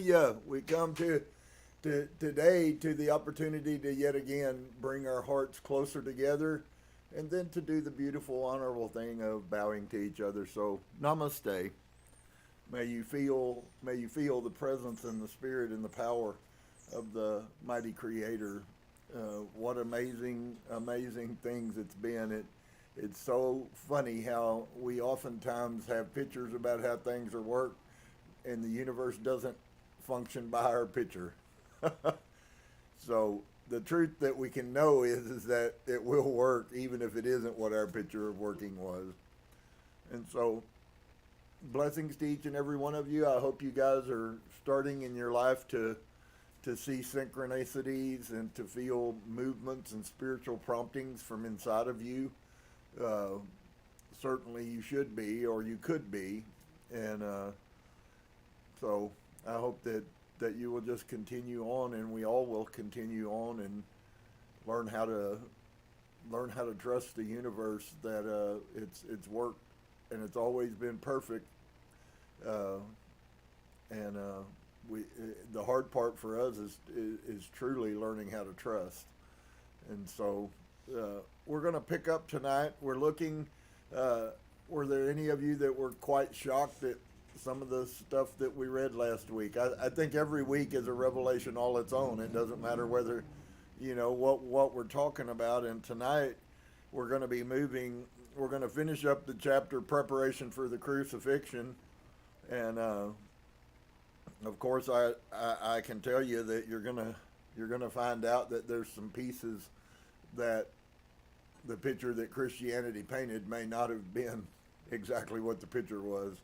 Hallelujah. We come to today to the opportunity to yet again bring our hearts closer together and then to do the beautiful, honorable thing of bowing to each other. So, namaste. May you feel the presence and the spirit and the power of the mighty Creator. What amazing things it's been. It's so funny how we oftentimes have pictures about how things are worked, and the universe doesn't function by our picture. So the truth that we can know is that it will work even if it isn't what our picture of working was. And so blessings to each and every one of you. I hope you guys are starting in your life to see synchronicities and to feel movements and spiritual promptings from inside of you. Certainly you should be, or you could be. And so I hope that you will just continue on, and we all will continue on and learn how to trust the universe, that it's worked and it's always been perfect. The hard part for us is truly learning how to trust. And so we're going to pick up tonight. We're looking. Were there any of you that were quite shocked at some of the stuff that we read last week? I think every week is a revelation all its own. It doesn't matter whether, what we're talking about. And tonight we're going to be moving. We're going to finish up the chapter Preparation for the Crucifixion. And of course, I can tell you that you're gonna find out that there's some pieces that the picture that Christianity painted may not have been exactly what the picture was.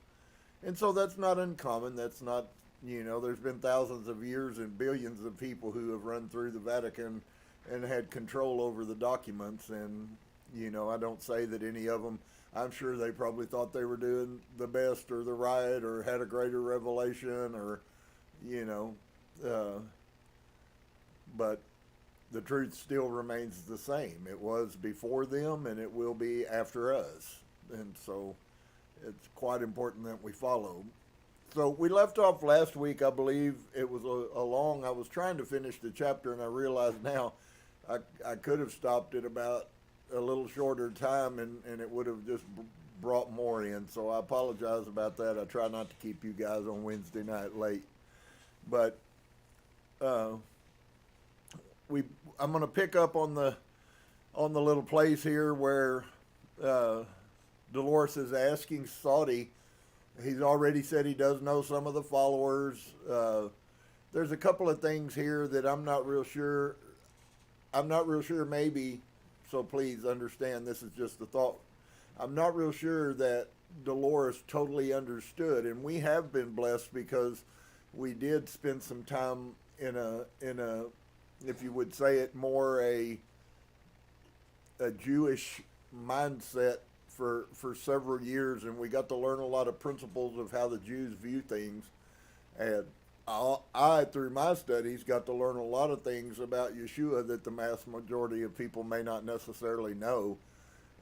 And so that's not uncommon. That's not, there's been thousands of years and billions of people who have run through the Vatican and had control over the documents. And, I don't say that any of them, I'm sure they probably thought they were doing the best or the right or had a greater revelation or, but the truth still remains the same. It was before them and it will be after us. And so it's quite important that we follow. So we left off last week, I believe it was I was trying to finish the chapter, and I realized now I could have stopped it about a little shorter time and it would have just brought more in. So I apologize about that. I try not to keep you guys on Wednesday night late. But I'm going to pick up on the little place here where Dolores is asking Saudi. He's already said he does know some of the followers. There's a couple of things here that I'm not real sure maybe, so please understand this is just a thought. I'm not real sure that Dolores totally understood, and we have been blessed because we did spend some time in a if you would say it, more a Jewish mindset for several years, and we got to learn a lot of principles of how the Jews view things. And I, through my studies, got to learn a lot of things about Yeshua that the mass majority of people may not necessarily know.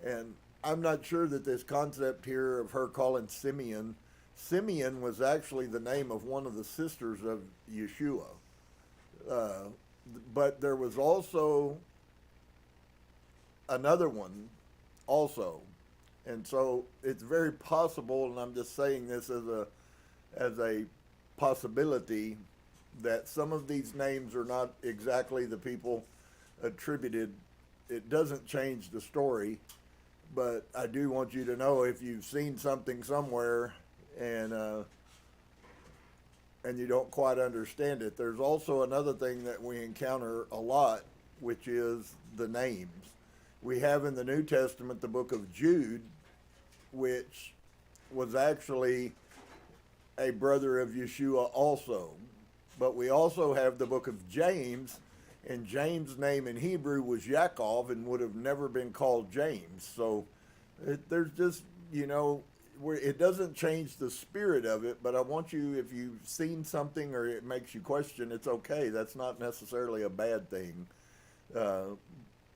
And I'm not sure that this concept here of her calling Simeon was actually the name of one of the sisters of Yeshua. But there was also another one also. And so it's very possible, and I'm just saying this as a possibility, that some of these names are not exactly the people attributed. It doesn't change the story, but I do want you to know, if you've seen something somewhere and you don't quite understand it, there's also another thing that we encounter a lot, which is the names. We have in the New Testament the book of Jude, which was actually a brother of Yeshua also. But we also have the book of James, and James' name in Hebrew was Yaakov and would have never been called James. So there's just, it doesn't change the spirit of it, but I want you, if you've seen something or it makes you question, it's okay. That's not necessarily a bad thing.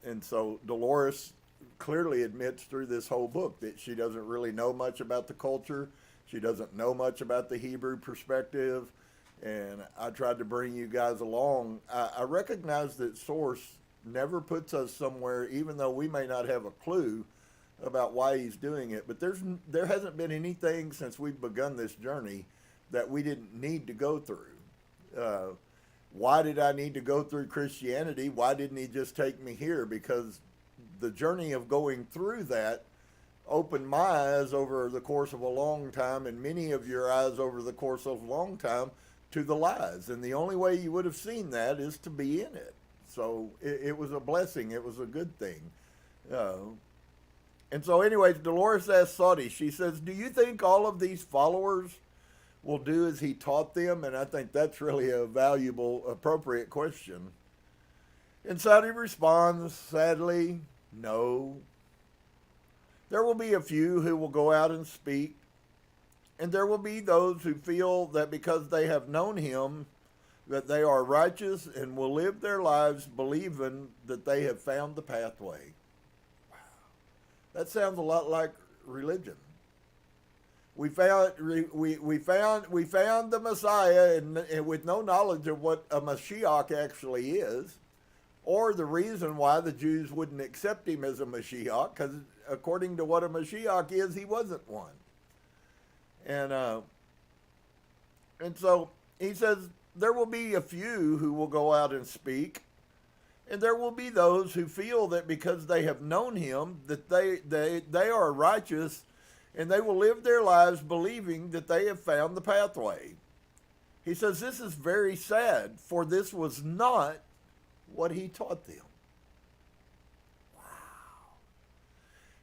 And so Dolores clearly admits through this whole book that she doesn't really know much about the culture. She doesn't know much about the Hebrew perspective. and I tried to bring you guys along. I recognize that Source never puts us somewhere, even though we may not have a clue about why he's doing it. But there hasn't been anything since we've begun this journey that we didn't need to go through. Why did I need to go through Christianity? Why didn't he just take me here? Because the journey of going through that opened my eyes over the course of a long time, and many of your eyes over the course of a long time, to the lies. And the only way you would have seen that is to be in it. So it was a blessing. It was a good thing. And so anyways, Dolores asked Saudi, she says, do you think all of these followers will do as he taught them? And I think that's really a valuable, appropriate question. And Saudi responds, sadly, no. There will be a few who will go out and speak, and there will be those who feel that because they have known him, that they are righteous and will live their lives believing that they have found the pathway. Wow. That sounds a lot like religion. We found the Messiah and with no knowledge of what a Mashiach actually is, or the reason why the Jews wouldn't accept him as a Mashiach, because according to what a Mashiach is, he wasn't one. And so he says, there will be a few who will go out and speak, and there will be those who feel that because they have known him, that they are righteous, and they will live their lives believing that they have found the pathway. He says, this is very sad, for this was not what he taught them.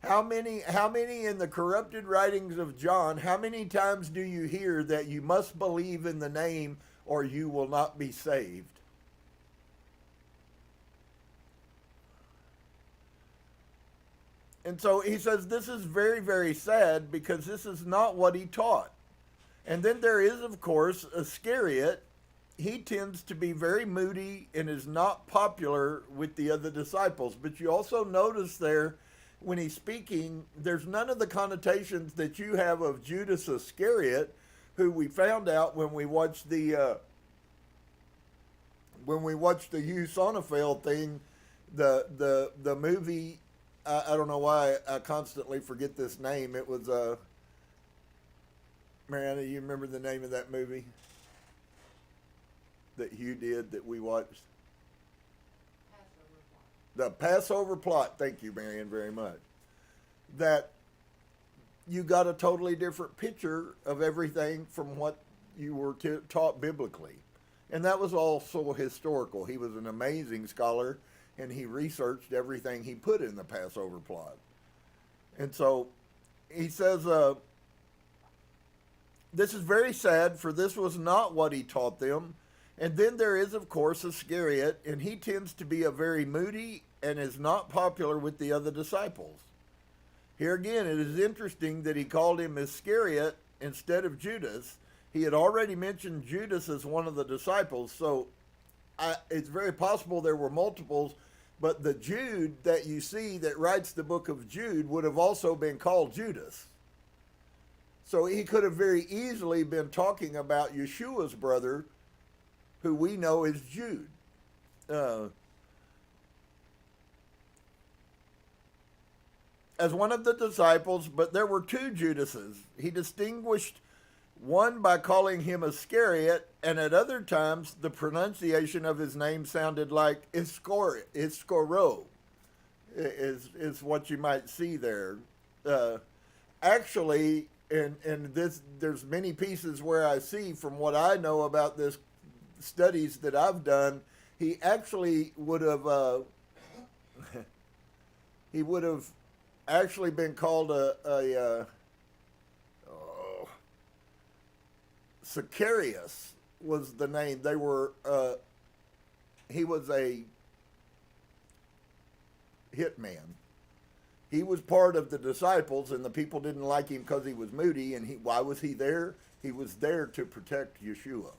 How many in the corrupted writings of John, how many times do you hear that you must believe in the name or you will not be saved? And so he says this is very, very sad because this is not what he taught. And then there is, of course, Iscariot. He tends to be very moody and is not popular with the other disciples. But you also notice there, when he's speaking, there's none of the connotations that you have of Judas Iscariot, who we found out when we watched the Hugh Sonnenfeld thing, the movie. I don't know why I constantly forget this name. It was Mariana, you remember the name of that movie that Hugh did that we watched? The Passover Plot. Thank you, Marion, very much. That you got a totally different picture of everything from what you were taught biblically. And that was also historical. He was an amazing scholar, and he researched everything he put in the Passover Plot. And so he says, this is very sad, for this was not what he taught them. And then there is, of course, Iscariot, and he tends to be a very moody and is not popular with the other disciples. Here again, it is interesting that he called him Iscariot instead of Judas. He had already mentioned Judas as one of the disciples, so it's very possible there were multiples, but the Jude that you see that writes the book of Jude would have also been called Judas. So he could have very easily been talking about Yeshua's brother, who we know as Jude. As one of the disciples, but there were two Judases. He distinguished one by calling him Iscariot, and at other times the pronunciation of his name sounded like Iskoro, is what you might see there. Actually, and this, there's many pieces where I see from what I know about this studies that I've done, he actually would have actually been called Sicarius was the name. They were he was a hitman. He was part of the disciples, and the people didn't like him because he was moody. And why was he there? He was there to protect Yeshua.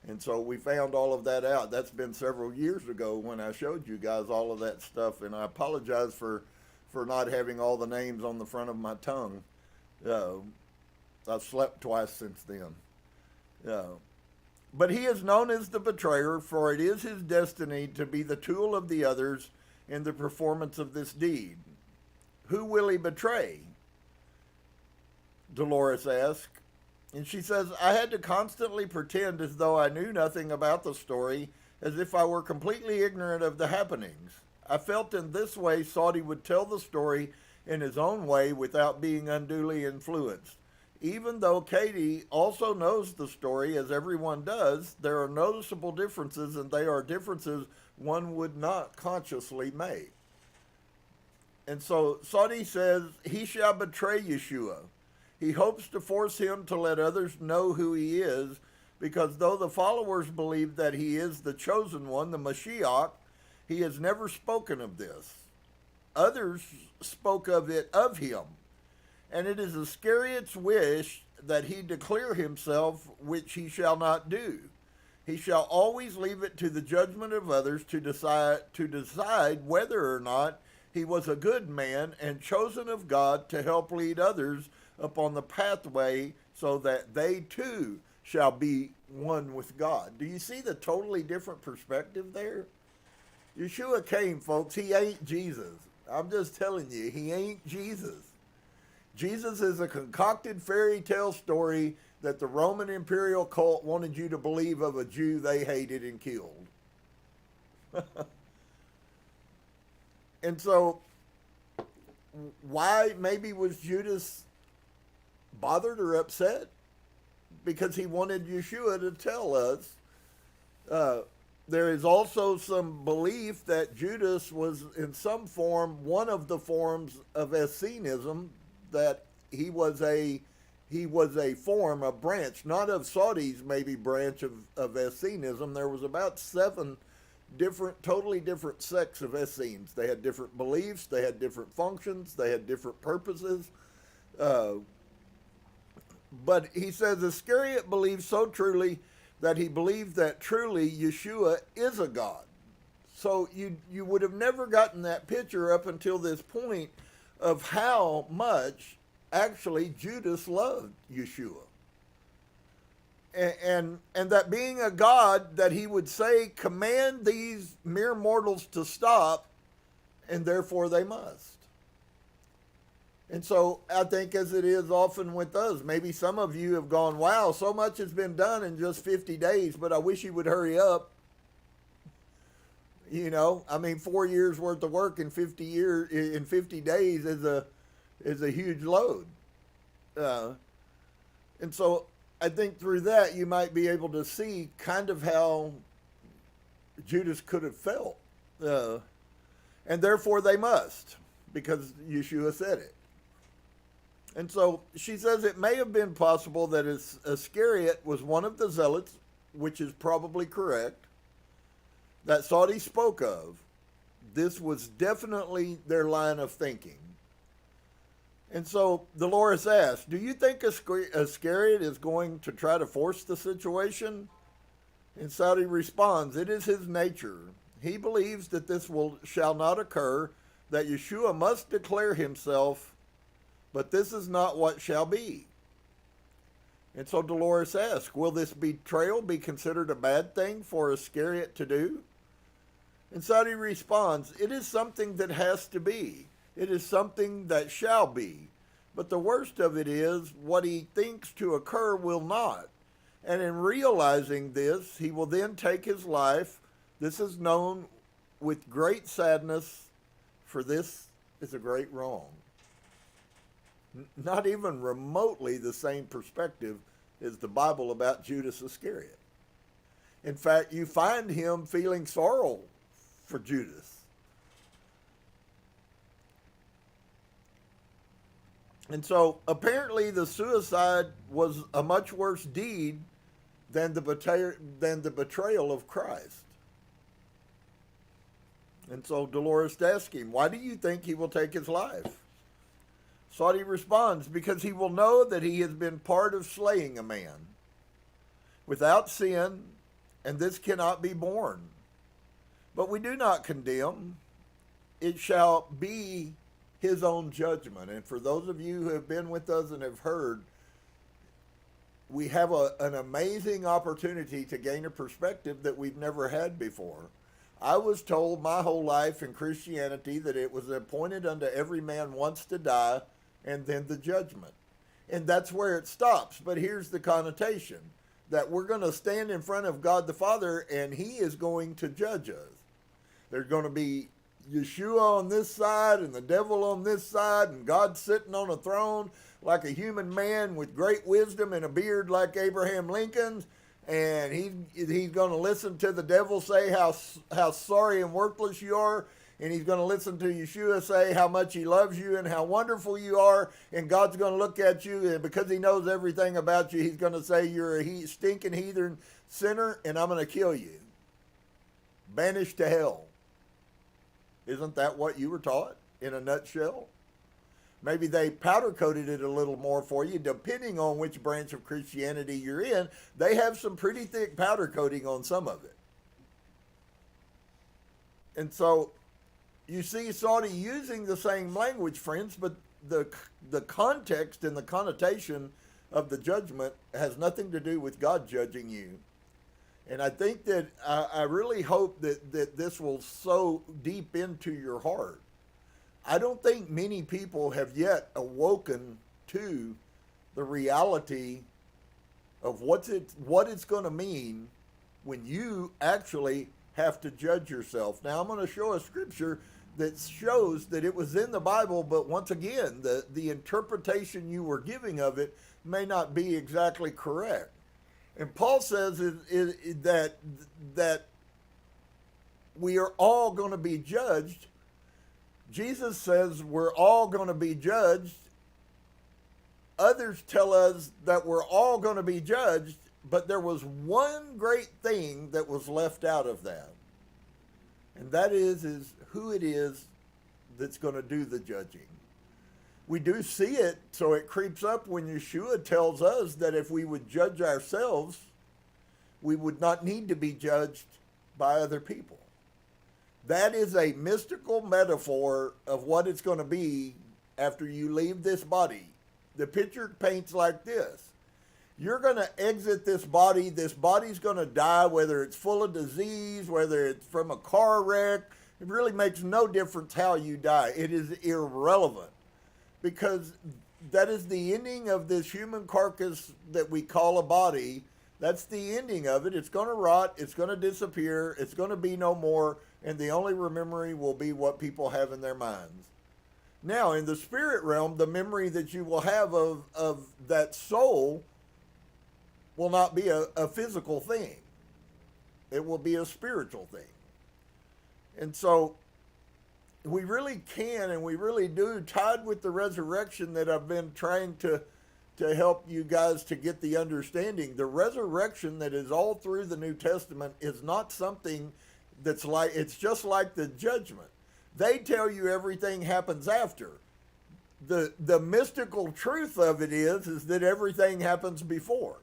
And so we found all of that out. That's been several years ago when I showed you guys all of that stuff. And I apologize for not having all the names on the front of my tongue. I've slept twice since then. But he is known as the betrayer, for it is his destiny to be the tool of the others in the performance of this deed. Who will he betray? Dolores asked. And she says, I had to constantly pretend as though I knew nothing about the story, as if I were completely ignorant of the happenings. I felt in this way Saudi would tell the story in his own way without being unduly influenced. Even though Katie also knows the story, as everyone does, there are noticeable differences, and they are differences one would not consciously make. And so Saudi says, he shall betray Yeshua. He hopes to force him to let others know who he is, because though the followers believe that he is the chosen one, the Mashiach, he has never spoken of this. Others spoke of it of him. And it is Iscariot's wish that he declare himself, which he shall not do. He shall always leave it to the judgment of others to decide whether or not he was a good man and chosen of God to help lead others upon the pathway so that they too shall be one with God. Do you see the totally different perspective there? Yeshua came, folks. He ain't Jesus. I'm just telling you, he ain't Jesus. Jesus is a concocted fairy tale story that the Roman imperial cult wanted you to believe of a Jew they hated and killed. And so, why maybe was Judas bothered or upset? Because he wanted Yeshua to tell us. There is also some belief that Judas was in some form one of the forms of Essenism, that he was a form, a branch, not of Saudi's maybe branch of Essenism. There was about 7 totally different sects of Essenes. They had different beliefs, they had different functions, they had different purposes. But he says Iscariot believed so truly that he believed that truly Yeshua is a God. So you would have never gotten that picture up until this point of how much actually Judas loved Yeshua. And that being a God, that he would say, command these mere mortals to stop, and therefore they must. And so I think, as it is often with us, maybe some of you have gone, wow, so much has been done in just 50 days, but I wish he would hurry up. You know, I mean, 4 years worth of work in 50 days is a huge load. And so I think through that you might be able to see kind of how Judas could have felt. And therefore they must, because Yeshua said it. And so she says it may have been possible that Iscariot was one of the zealots, which is probably correct, that Saudi spoke of. This was definitely their line of thinking. And so Dolores asked, do you think Iscariot is going to try to force the situation? And Saudi responds, it is his nature. He believes that this shall not occur, that Yeshua must declare himself, but this is not what shall be. And so Dolores asks, will this betrayal be considered a bad thing for Iscariot to do? And Saudi responds, it is something that has to be. It is something that shall be. But the worst of it is, what he thinks to occur will not. And in realizing this, he will then take his life. This is known with great sadness, for this is a great wrong. Not even remotely the same perspective as the Bible about Judas Iscariot. In fact, you find him feeling sorrow for Judas. And so apparently the suicide was a much worse deed than the betrayal of Christ. And so Dolores asked him, why do you think he will take his life? Saudi responds, because he will know that he has been part of slaying a man without sin, and this cannot be borne. But we do not condemn. It shall be his own judgment. And for those of you who have been with us and have heard, we have an amazing opportunity to gain a perspective that we've never had before. I was told my whole life in Christianity that it was appointed unto every man once to die and then the judgment. And that's where it stops. But here's the connotation, that we're going to stand in front of God the Father and he is going to judge us. There's going to be Yeshua on this side and the devil on this side, and God sitting on a throne like a human man with great wisdom and a beard like Abraham Lincoln's, and he's going to listen to the devil say how sorry and worthless you are, and he's going to listen to Yeshua say how much he loves you and how wonderful you are, and God's going to look at you, and because he knows everything about you, he's going to say you're a stinking heathen sinner, and I'm going to kill you. Banished to hell. Isn't that what you were taught in a nutshell? Maybe they powder coated it a little more for you, depending on which branch of Christianity you're in. They have some pretty thick powder coating on some of it. And so you see Saudi using the same language, friends, but the context and the connotation of the judgment has nothing to do with God judging you. And I think that I really hope that this will sow deep into your heart. I don't think many people have yet awoken to the reality of what it's going to mean when you actually have to judge yourself. Now, I'm going to show a scripture that shows that it was in the Bible, but once again, the interpretation you were giving of it may not be exactly correct. And Paul says that we are all going to be judged. Jesus says we're all going to be judged. Others tell us that we're all going to be judged, but there was one great thing that was left out of that. And that is who it is that's going to do the judging. We do see it, so it creeps up when Yeshua tells us that if we would judge ourselves, we would not need to be judged by other people. That is a mystical metaphor of what it's going to be after you leave this body. The picture paints like this. You're going to exit this body. This body's going to die, whether it's full of disease, whether it's from a car wreck. It really makes no difference how you die. It is irrelevant. Because that is the ending of this human carcass that we call a body. That's the ending of it. It's going to rot. It's going to disappear. It's going to be no more. And the only memory will be what people have in their minds. Now, in the spirit realm, the memory that you will have of that soul will not be a physical thing. It will be a spiritual thing. And so we really can, and we really do, tied with the resurrection that I've been trying to help you guys to get the understanding. The resurrection that is all through the New Testament is not something that's like, it's just like the judgment. They tell you everything happens after. The mystical truth of it is that everything happens before.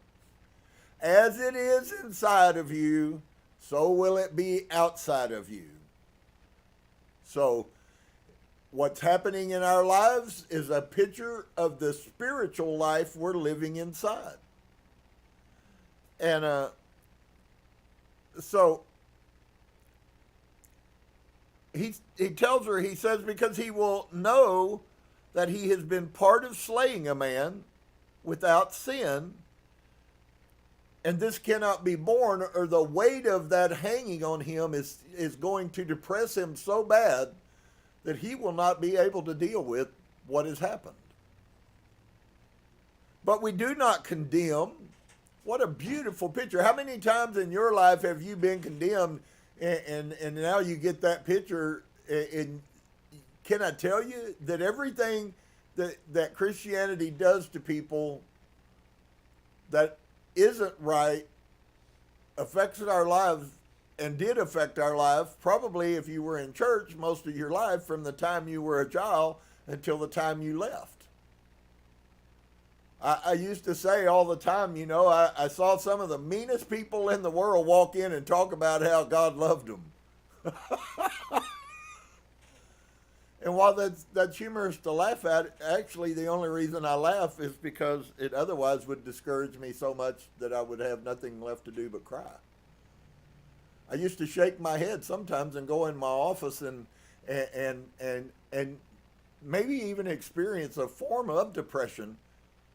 As it is inside of you, so will it be outside of you. So what's happening in our lives is a picture of the spiritual life we're living inside. And so he tells her, he says, because he will know that he has been part of slaying a man without sin, and this cannot be borne, or the weight of that hanging on him is going to depress him so bad that he will not be able to deal with what has happened. But we do not condemn. What a beautiful picture. How many times in your life have you been condemned and now you get that picture? And can I tell you that everything that Christianity does to people that isn't right affects our lives, and did affect our life, probably if you were in church most of your life, from the time you were a child until the time you left. I used to say all the time, you know, I saw some of the meanest people in the world walk in and talk about how God loved them. And And while that's humorous to laugh at, actually the only reason I laugh is because it otherwise would discourage me so much that I would have nothing left to do but cry. I used to shake my head sometimes and go in my office and maybe even experience a form of depression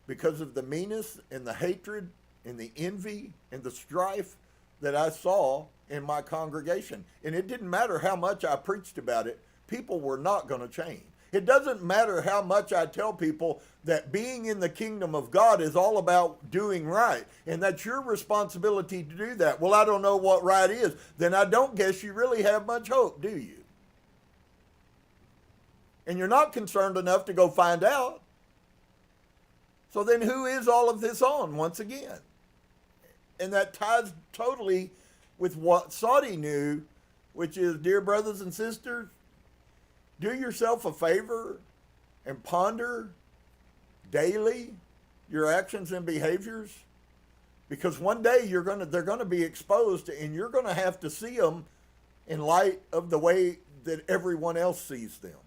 because of the meanness and the hatred and the envy and the strife that I saw in my congregation. And it didn't matter how much I preached about it, people were not going to change. It doesn't matter how much I tell people that being in the kingdom of God is all about doing right, and that's your responsibility to do that. Well, I don't know what right is. Then I don't guess you really have much hope, do you? And you're not concerned enough to go find out. So then who is all of this on once again? And that ties totally with what Saudi knew, which is, dear brothers and sisters, do yourself a favor and ponder daily your actions and behaviors, because one day they're going to be exposed, and you're going to have to see them in light of the way that everyone else sees them.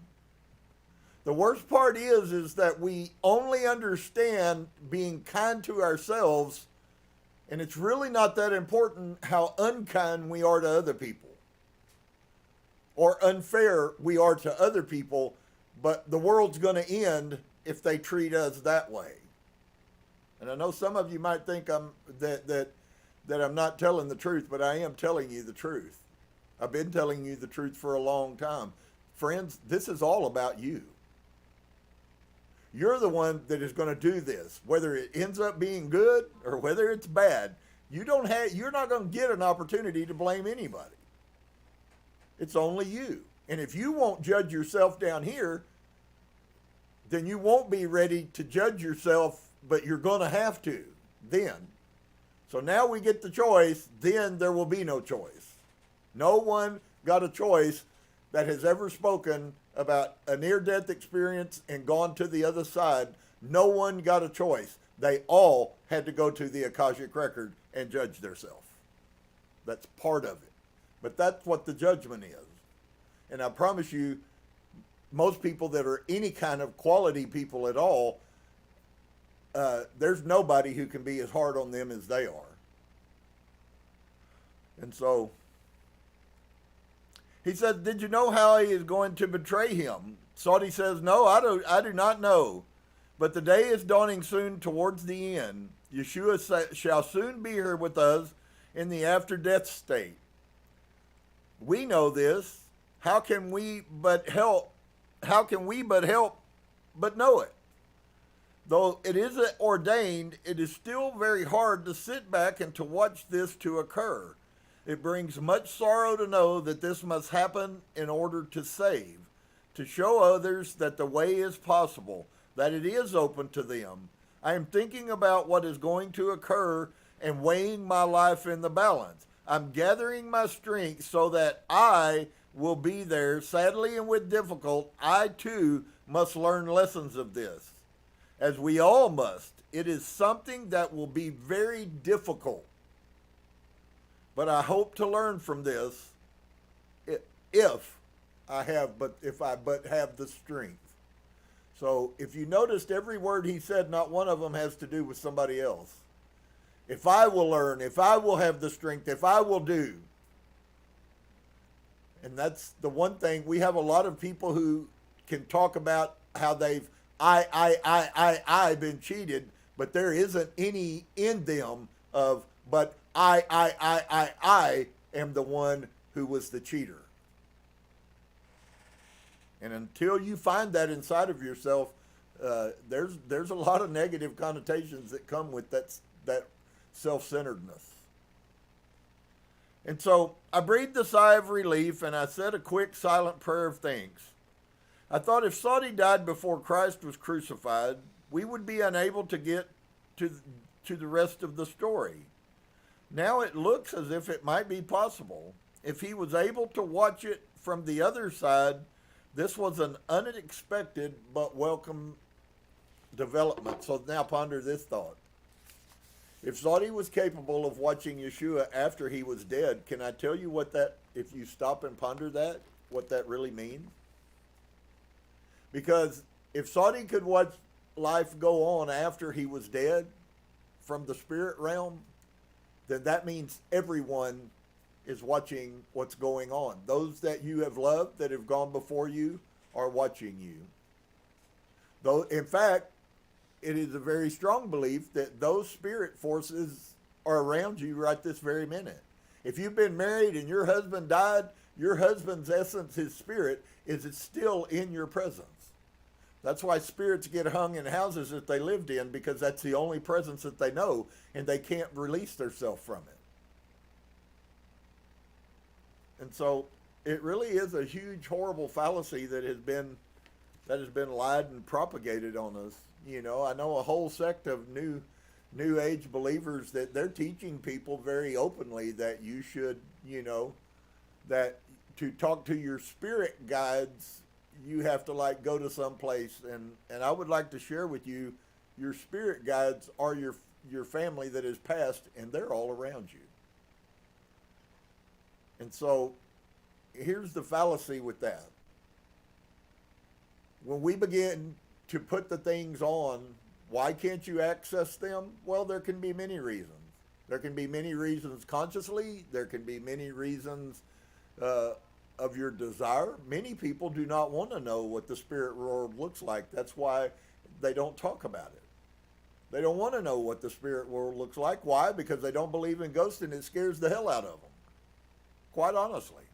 The worst part is that we only understand being kind to ourselves, and it's really not that important how unkind we are to other people or unfair we are to other people, but the world's going to end if they treat us that way. And I know some of you might think that I'm not telling the truth, but I am telling you the truth. I've been telling you the truth for a long time. Friends, this is all about you. You're the one that is going to do this, whether it ends up being good or whether it's bad. You're not going to get an opportunity to blame anybody. It's only you. And if you won't judge yourself down here, then you won't be ready to judge yourself, but you're going to have to then. So now we get the choice, then there will be no choice. No one got a choice that has ever spoken about a near-death experience and gone to the other side. No one got a choice. They all had to go to the Akashic record and judge themselves. That's part of it. But that's what the judgment is. And I promise you, most people that are any kind of quality people at all, there's nobody who can be as hard on them as they are. And so he said, did you know how he is going to betray him? Saudi says, no, I do not know. But the day is dawning soon towards the end. Yeshua shall soon be here with us in the after-death state. We know this. How can we but help but know it? Though it isn't ordained, it is still very hard to sit back and to watch this to occur. It brings much sorrow to know that this must happen in order to save, to show others that the way is possible, that it is open to them. I am thinking about what is going to occur and weighing my life in the balance. I'm gathering my strength so that I will be there. Sadly and with difficulty, I too must learn lessons of this, as we all must. It is something that will be very difficult, but I hope to learn from this if I have the strength. So if you noticed every word he said, not one of them has to do with somebody else. If I will learn, if I will have the strength, if I will do. And that's the one thing. We have a lot of people who can talk about how they've been cheated, but there isn't any in them of, but I am the one who was the cheater. And until you find that inside of yourself, there's a lot of negative connotations that come with that self-centeredness. And so I breathed a sigh of relief, and I said a quick silent prayer of thanks. I thought if Saudi died before Christ was crucified, we would be unable to get to the rest of the story. Now it looks as if it might be possible. If he was able to watch it from the other side, this was an unexpected but welcome development. So now ponder this thought. If Saudi was capable of watching Yeshua after he was dead, can I tell you what that, if you stop and ponder that, what that really means? Because if Saudi could watch life go on after he was dead from the spirit realm, then that means everyone is watching what's going on. Those that you have loved that have gone before you are watching you. Though, in fact, it is a very strong belief that those spirit forces are around you right this very minute. If you've been married and your husband died, your husband's essence, his spirit, is still in your presence. That's why spirits get hung in houses that they lived in, because that's the only presence that they know, and they can't release themselves from it. And so it really is a huge, horrible fallacy that has been lied and propagated on us. You know, I know a whole sect of new age believers that they're teaching people very openly that you should, you know, that to talk to your spirit guides, you have to like go to some place. And I would like to share with you, your spirit guides are your family that has passed, and they're all around you. And so here's the fallacy with that. When we begin to put the things on, why can't you access them? Well, there can be many reasons. There can be many reasons consciously. There can be many reasons of your desire. Many people do not want to know what the spirit world looks like. That's why they don't talk about it. They don't want to know what the spirit world looks like. Why? Because they don't believe in ghosts, and it scares the hell out of them. Quite honestly.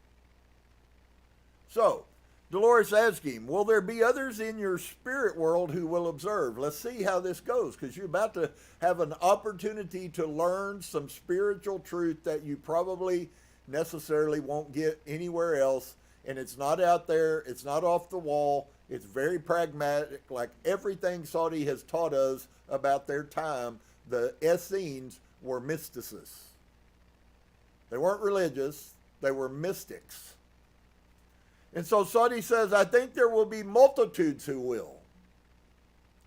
So, Dolores asked him, will there be others in your spirit world who will observe? Let's see how this goes, because you're about to have an opportunity to learn some spiritual truth that you probably necessarily won't get anywhere else. And it's not out there. It's not off the wall. It's very pragmatic, like everything Saudi has taught us about their time. The Essenes were mysticists. They weren't religious. They were mystics. And so Saudi says, I think there will be multitudes who will.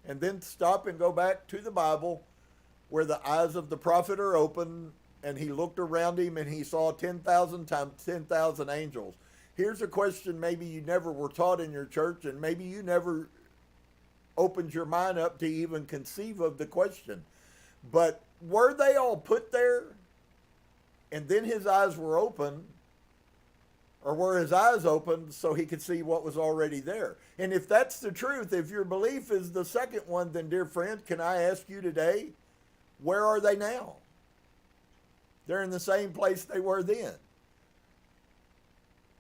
And then stop and go back to the Bible where the eyes of the prophet are open, and he looked around him and he saw 10,000 times 10,000 angels. Here's a question maybe you never were taught in your church, and maybe you never opened your mind up to even conceive of the question. But were they all put there and then his eyes were open? Or were his eyes open so he could see what was already there? And if that's the truth, if your belief is the second one, then dear friend, can I ask you today, where are they now? They're in the same place they were then.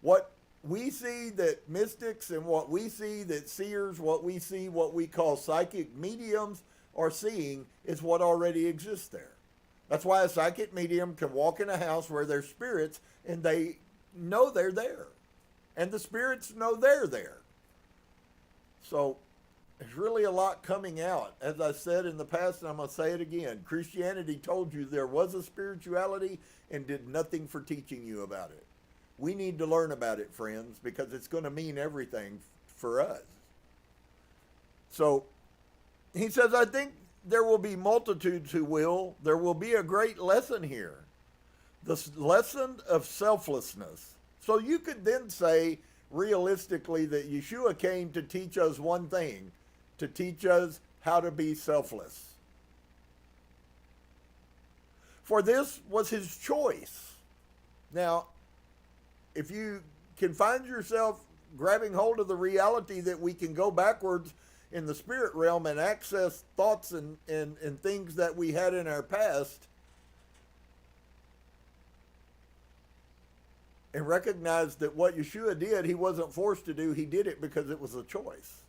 What we see that mystics and what we see that seers, what we see, what we call psychic mediums are seeing is what already exists there. That's why a psychic medium can walk in a house where there's spirits and they know they're there, and the spirits know they're there. So there's really a lot coming out. As I said in the past, and I'm going to say it again, Christianity told you there was a spirituality and did nothing for teaching you about it. We need to learn about it, friends, because it's going to mean everything for us. So he says, I think there will be multitudes who will. There will be a great lesson here. The lesson of selflessness. So you could then say realistically that Yeshua came to teach us one thing, to teach us how to be selfless. For this was his choice. Now, if you can find yourself grabbing hold of the reality that we can go backwards in the spirit realm and access thoughts and things that we had in our past, and recognize that what Yeshua did, he wasn't forced to do. He did it because it was a choice.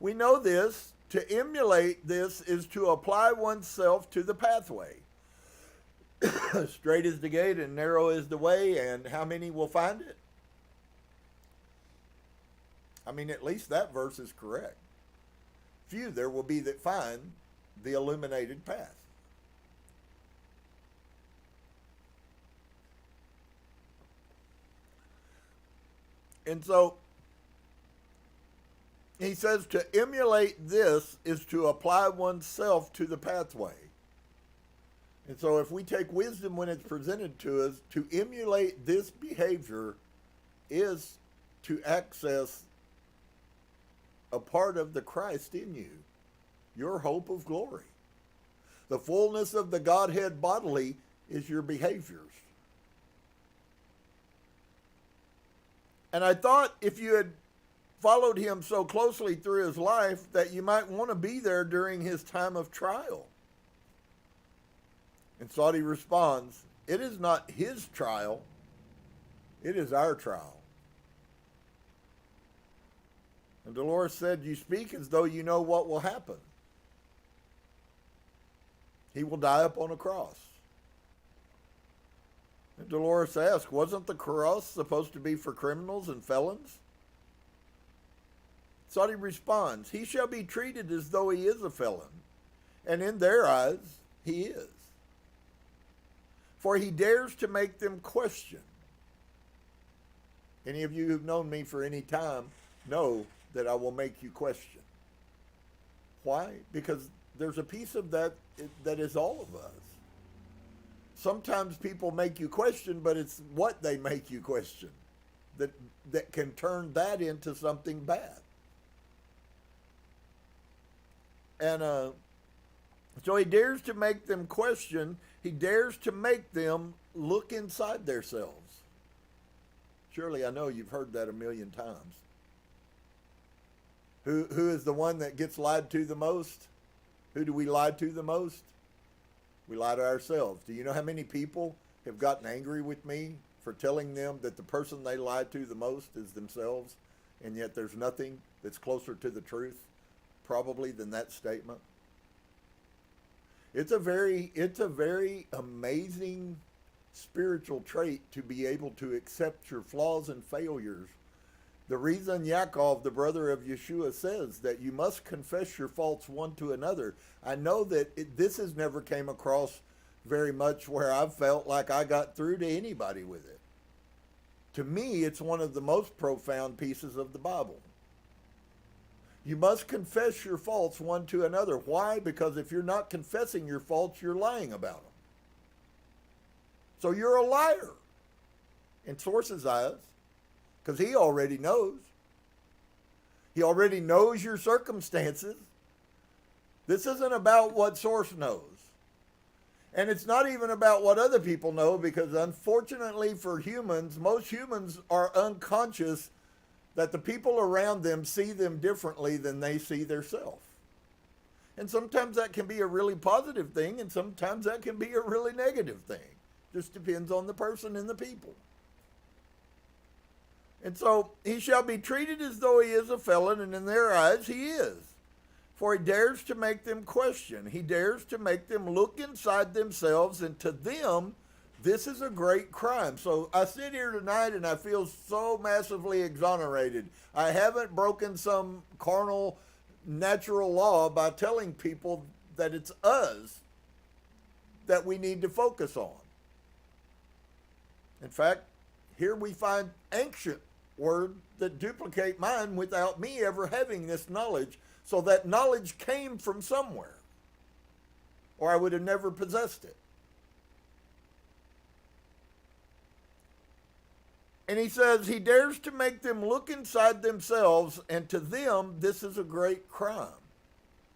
We know this. To emulate this is to apply oneself to the pathway. Straight is the gate and narrow is the way, and how many will find it? I mean, at least that verse is correct. Few there will be that find the illuminated path. And so he says to emulate this is to apply oneself to the pathway. And so if we take wisdom when it's presented to us, to emulate this behavior is to access a part of the Christ in you, your hope of glory. The fullness of the Godhead bodily is your behaviors. And I thought if you had followed him so closely through his life that you might want to be there during his time of trial. And Saudi responds, it is not his trial, it is our trial. And Dolores said, you speak as though you know what will happen. He will die upon a cross. And Dolores asked, wasn't the cross supposed to be for criminals and felons? Saudi responds, he shall be treated as though he is a felon, and in their eyes he is. For he dares to make them question. Any of you who've known me for any time know that I will make you question. Why? Because there's a piece of that that is all of us. Sometimes people make you question, but it's what they make you question that can turn that into something bad. And so he dares to make them question. He dares to make them look inside themselves. Surely I know you've heard that a million times. Who is the one that gets lied to the most? Who do we lie to the most? We lie to ourselves. Do you know how many people have gotten angry with me for telling them that the person they lie to the most is themselves, and yet there's nothing that's closer to the truth probably than that statement? It's a very amazing spiritual trait to be able to accept your flaws and failures. The reason Yaakov, the brother of Yeshua, says that you must confess your faults one to another. I know that this has never came across very much where I've felt like I got through to anybody with it. To me, it's one of the most profound pieces of the Bible. You must confess your faults one to another. Why? Because if you're not confessing your faults, you're lying about them. So you're a liar in Source's eyes, because he already knows. He already knows your circumstances. This isn't about what Source knows. And it's not even about what other people know, because unfortunately for humans, most humans are unconscious that the people around them see them differently than they see themselves. And sometimes that can be a really positive thing, and sometimes that can be a really negative thing. Just depends on the person and the people. And so he shall be treated as though he is a felon, and in their eyes he is. For he dares to make them question. He dares to make them look inside themselves, and to them, this is a great crime. So I sit here tonight and I feel so massively exonerated. I haven't broken some carnal, natural law by telling people that it's us that we need to focus on. In fact, here we find ancient words that duplicate mine without me ever having this knowledge. So that knowledge came from somewhere, or I would have never possessed it. And he says he dares to make them look inside themselves, and to them this is a great crime.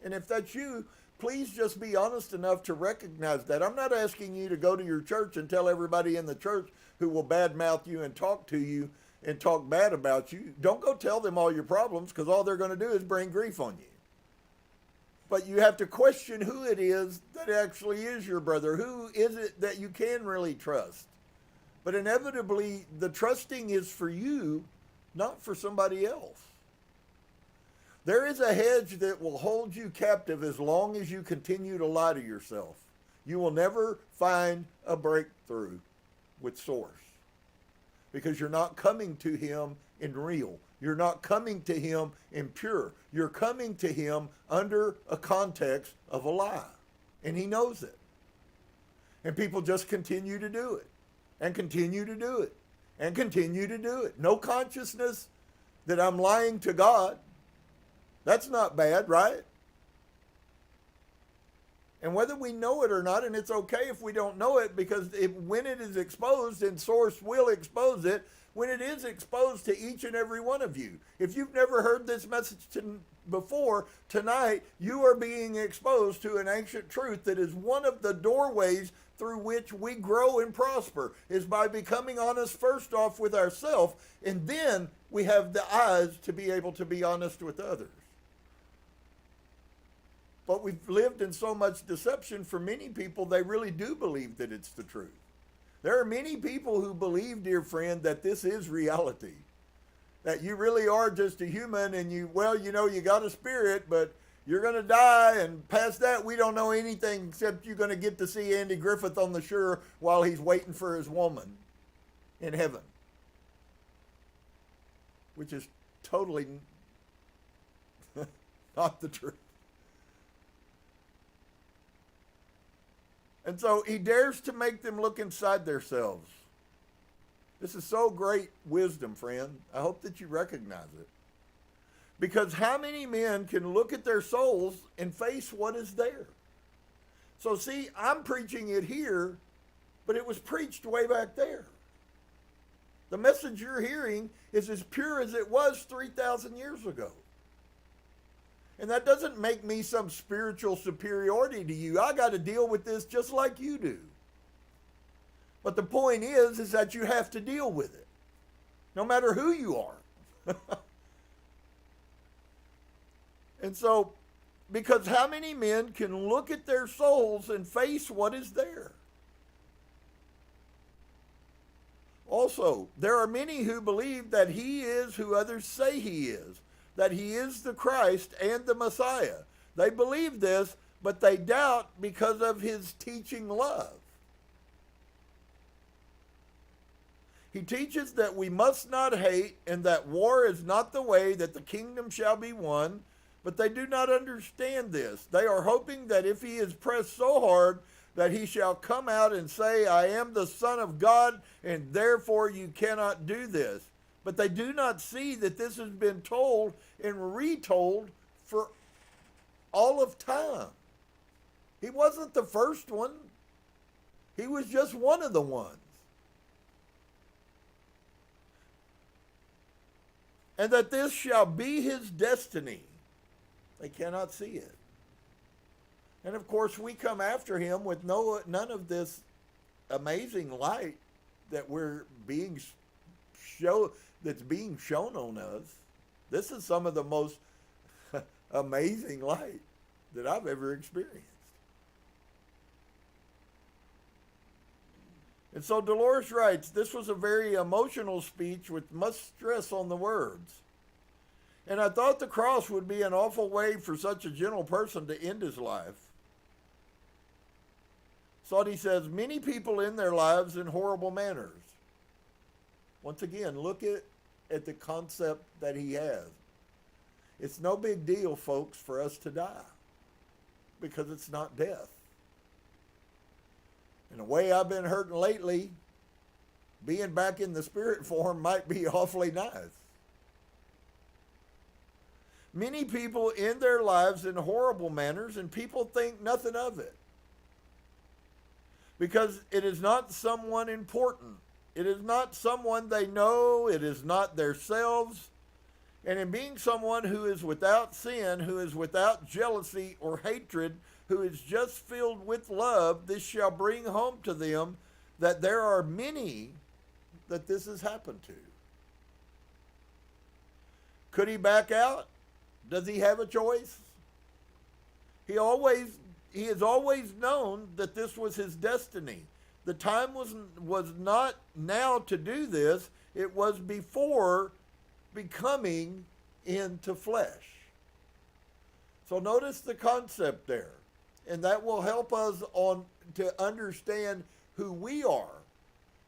And if that's you, please just be honest enough to recognize that. I'm not asking you to go to your church and tell everybody in the church who will badmouth you and talk to you and talk bad about you. Don't go tell them all your problems, because all they're going to do is bring grief on you. But you have to question who it is that actually is your brother. Who is it that you can really trust? But inevitably, the trusting is for you, not for somebody else. There is a hedge that will hold you captive as long as you continue to lie to yourself. You will never find a breakthrough with Source, because you're not coming to him in real. You're not coming to him in pure. You're coming to him under a context of a lie. And he knows it. And people just continue to do it. And continue to do it. And continue to do it. No consciousness that I'm lying to God. That's not bad, right? And whether we know it or not, and it's okay if we don't know it, because when it is exposed, and Source will expose it, when it is exposed to each and every one of you. If you've never heard this message before, tonight you are being exposed to an ancient truth that is one of the doorways through which we grow and prosper, is by becoming honest first off with ourselves, and then we have the eyes to be able to be honest with others. But we've lived in so much deception for many people, they really do believe that it's the truth. There are many people who believe, dear friend, that this is reality. That you really are just a human and you got a spirit, but you're going to die, and past that, we don't know anything except you're going to get to see Andy Griffith on the shore while he's waiting for his woman in heaven. Which is totally not the truth. And so he dares to make them look inside themselves. This is so great wisdom, friend. I hope that you recognize it. Because how many men can look at their souls and face what is there? So see, I'm preaching it here, but it was preached way back there. The message you're hearing is as pure as it was 3,000 years ago. And that doesn't make me some spiritual superiority to you. I got to deal with this just like you do. But the point is that you have to deal with it, no matter who you are. And so, because how many men can look at their souls and face what is there? Also, there are many who believe that he is who others say he is, that he is the Christ and the Messiah. They believe this, but they doubt because of his teaching love. He teaches that we must not hate and that war is not the way that the kingdom shall be won, but they do not understand this. They are hoping that if he is pressed so hard that he shall come out and say, I am the Son of God, and therefore you cannot do this. But they do not see that this has been told and retold for all of time. He wasn't the first one. He was just one of the ones. And that this shall be his destiny. They cannot see it. And of course, we come after him with none of this amazing light that that's being shown on us. This is some of the most amazing light that I've ever experienced. And so Dolores writes, this was a very emotional speech with much stress on the words. And I thought the cross would be an awful way for such a gentle person to end his life. Saudi says, many people end their lives in horrible manners. Once again, look at the concept that he has. It's no big deal, folks, for us to die because it's not death. In a way I've been hurting lately, being back in the spirit form might be awfully nice. Many people end their lives in horrible manners, and people think nothing of it. Because it is not someone important. It is not someone they know. It is not themselves. And in being someone who is without sin, who is without jealousy or hatred, who is just filled with love, this shall bring home to them that there are many that this has happened to. Could he back out? Does he have a choice? He has always known that this was his destiny. The time was not now to do this. It was before becoming into flesh. So notice the concept there. And that will help us to understand who we are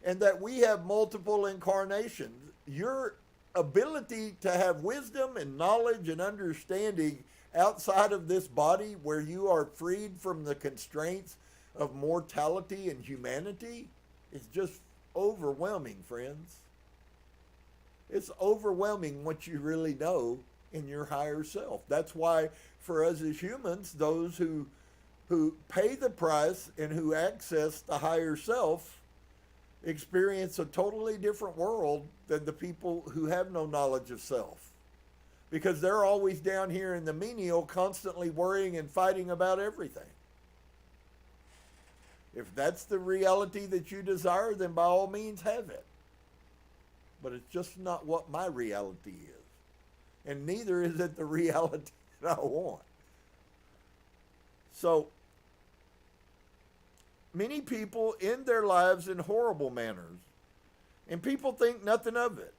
and that we have multiple incarnations. Your ability to have wisdom and knowledge and understanding outside of this body where you are freed from the constraints of mortality and humanity is just overwhelming, friends. It's overwhelming what you really know in your higher self. That's why for us as humans, those who who pay the price and who access the higher self experience a totally different world than the people who have no knowledge of self. Because they're always down here in the menial, constantly worrying and fighting about everything. If that's the reality that you desire, then by all means have it. But it's just not what my reality is. And neither is it the reality that I want. So, many people end their lives in horrible manners, and people think nothing of it,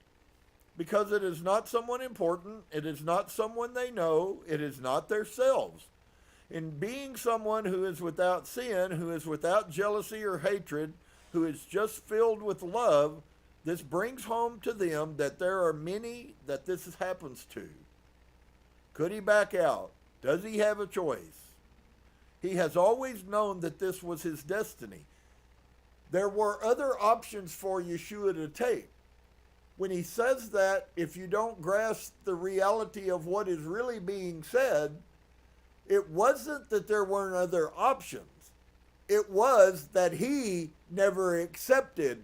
because it is not someone important, it is not someone they know, it is not themselves. In being someone who is without sin, who is without jealousy or hatred, who is just filled with love, this brings home to them that there are many that this happens to. Could he back out? Does he have a choice? He has always known that this was his destiny. There were other options for Yeshua to take. When he says that, if you don't grasp the reality of what is really being said, it wasn't that there weren't other options. It was that he never accepted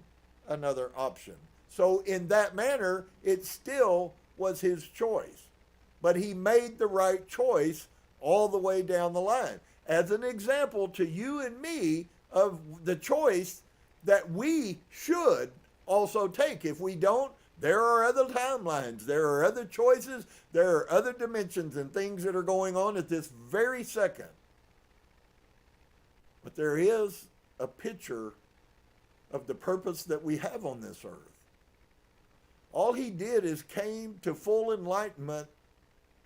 another option. So in that manner, it still was his choice. But he made the right choice all the way down the line. As an example to you and me of the choice that we should also take. If we don't, there are other timelines, there are other choices, there are other dimensions and things that are going on at this very second. But there is a picture of the purpose that we have on this earth. All he did is came to full enlightenment,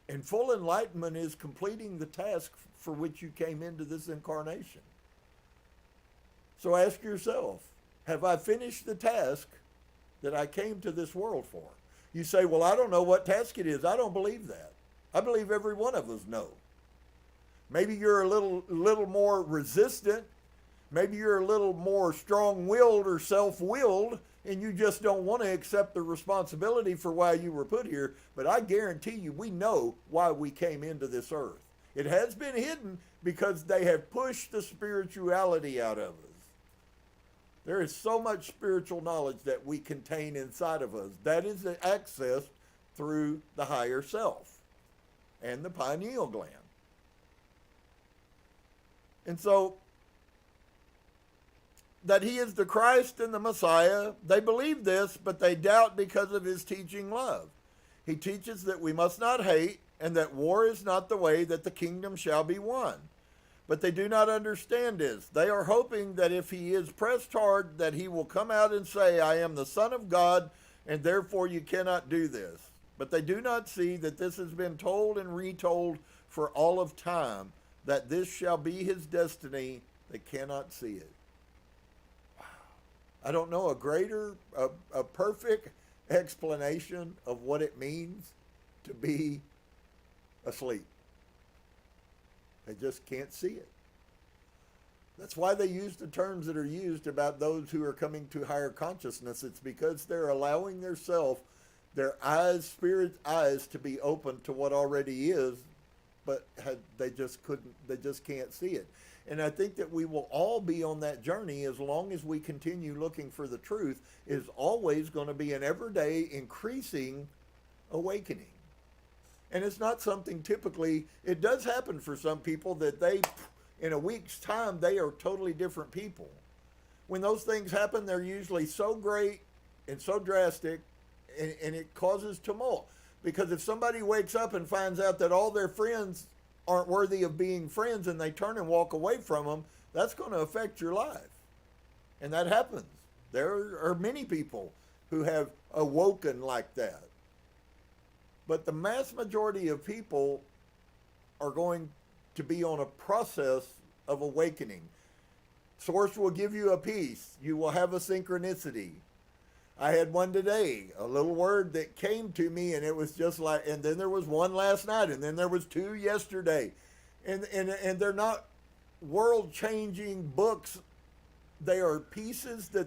and full enlightenment is completing the task for which you came into this incarnation. So ask yourself, have I finished the task that I came to this world for? You say, well, I don't know what task it is. I don't believe that. I believe every one of us know. Maybe you're a little more resistant. Maybe you're a little more strong-willed or self-willed, and you just don't want to accept the responsibility for why you were put here. But I guarantee you, we know why we came into this earth. It has been hidden because they have pushed the spirituality out of us. There is so much spiritual knowledge that we contain inside of us. That is accessed through the higher self and the pineal gland. And so, that he is the Christ and the Messiah, they believe this, but they doubt because of his teaching love. He teaches that we must not hate, and that war is not the way that the kingdom shall be won. But they do not understand this. They are hoping that if he is pressed hard, that he will come out and say, I am the Son of God, and therefore you cannot do this. But they do not see that this has been told and retold for all of time, that this shall be his destiny. They cannot see it. Wow. I don't know a greater, a perfect explanation of what it means to be asleep. They just can't see it. That's why they use the terms that are used about those who are coming to higher consciousness. It's because they're allowing their eyes, spirit eyes, to be open to what already is, but they just can't see it. And I think that we will all be on that journey as long as we continue looking for the truth. Is always going to be an everyday increasing awakening. And it's not something typically, it does happen for some people that they, in a week's time, they are totally different people. When those things happen, they're usually so great and so drastic, and it causes tumult. Because if somebody wakes up and finds out that all their friends aren't worthy of being friends and they turn and walk away from them, that's going to affect your life. And that happens. There are many people who have awoken like that. But the mass majority of people are going to be on a process of awakening. Source will give you a peace. You will have a synchronicity. I had one today, a little word that came to me, and it was just like, and then there was one last night, and then there was two yesterday. And they're not world-changing books. They are pieces that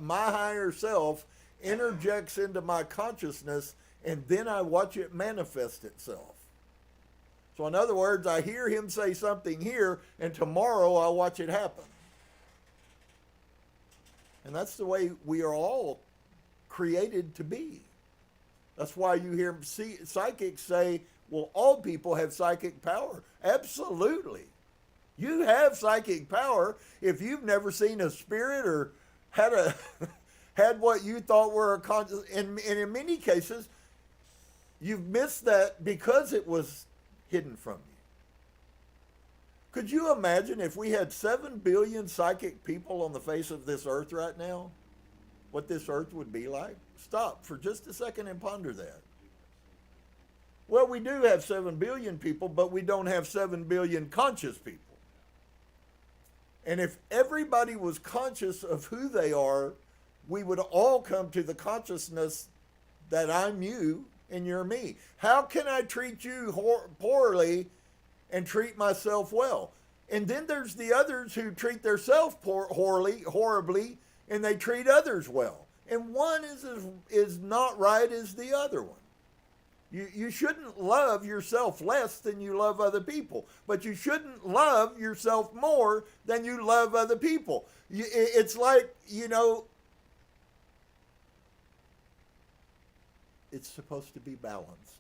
my higher self interjects into my consciousness, and then I watch it manifest itself. So in other words, I hear him say something here, and tomorrow I'll watch it happen. And that's the way we are all created to be. That's why you hear psychics say, well, all people have psychic power. Absolutely. You have psychic power if you've never seen a spirit or had what you thought were a conscious. And in many cases, you've missed that because it was hidden from you. Could you imagine if we had 7 billion psychic people on the face of this earth right now? What this earth would be like? Stop for just a second and ponder that. Well, we do have 7 billion people, but we don't have 7 billion conscious people. And if everybody was conscious of who they are, we would all come to the consciousness that I'm you and you're me. How can I treat you poorly and treat myself well? And then there's the others who treat themselves horribly, and they treat others well. And one is not right as the other one. You shouldn't love yourself less than you love other people, but you shouldn't love yourself more than you love other people. It's like, it's supposed to be balanced.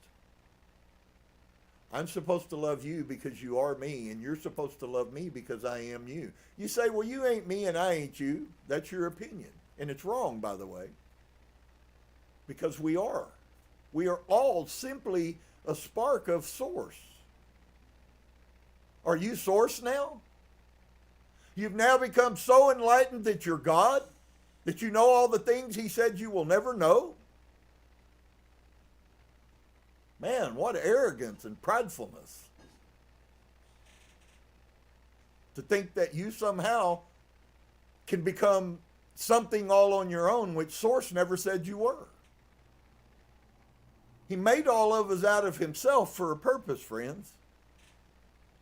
I'm supposed to love you because you are me, and you're supposed to love me because I am you. You say, well, you ain't me and I ain't you. That's your opinion. And it's wrong, by the way, because we are. We are all simply a spark of source. Are you source now? You've now become so enlightened that you're God, that you know all the things he said you will never know? Man, what arrogance and pridefulness. To think that you somehow can become something all on your own, which source never said you were. He made all of us out of himself for a purpose, friends.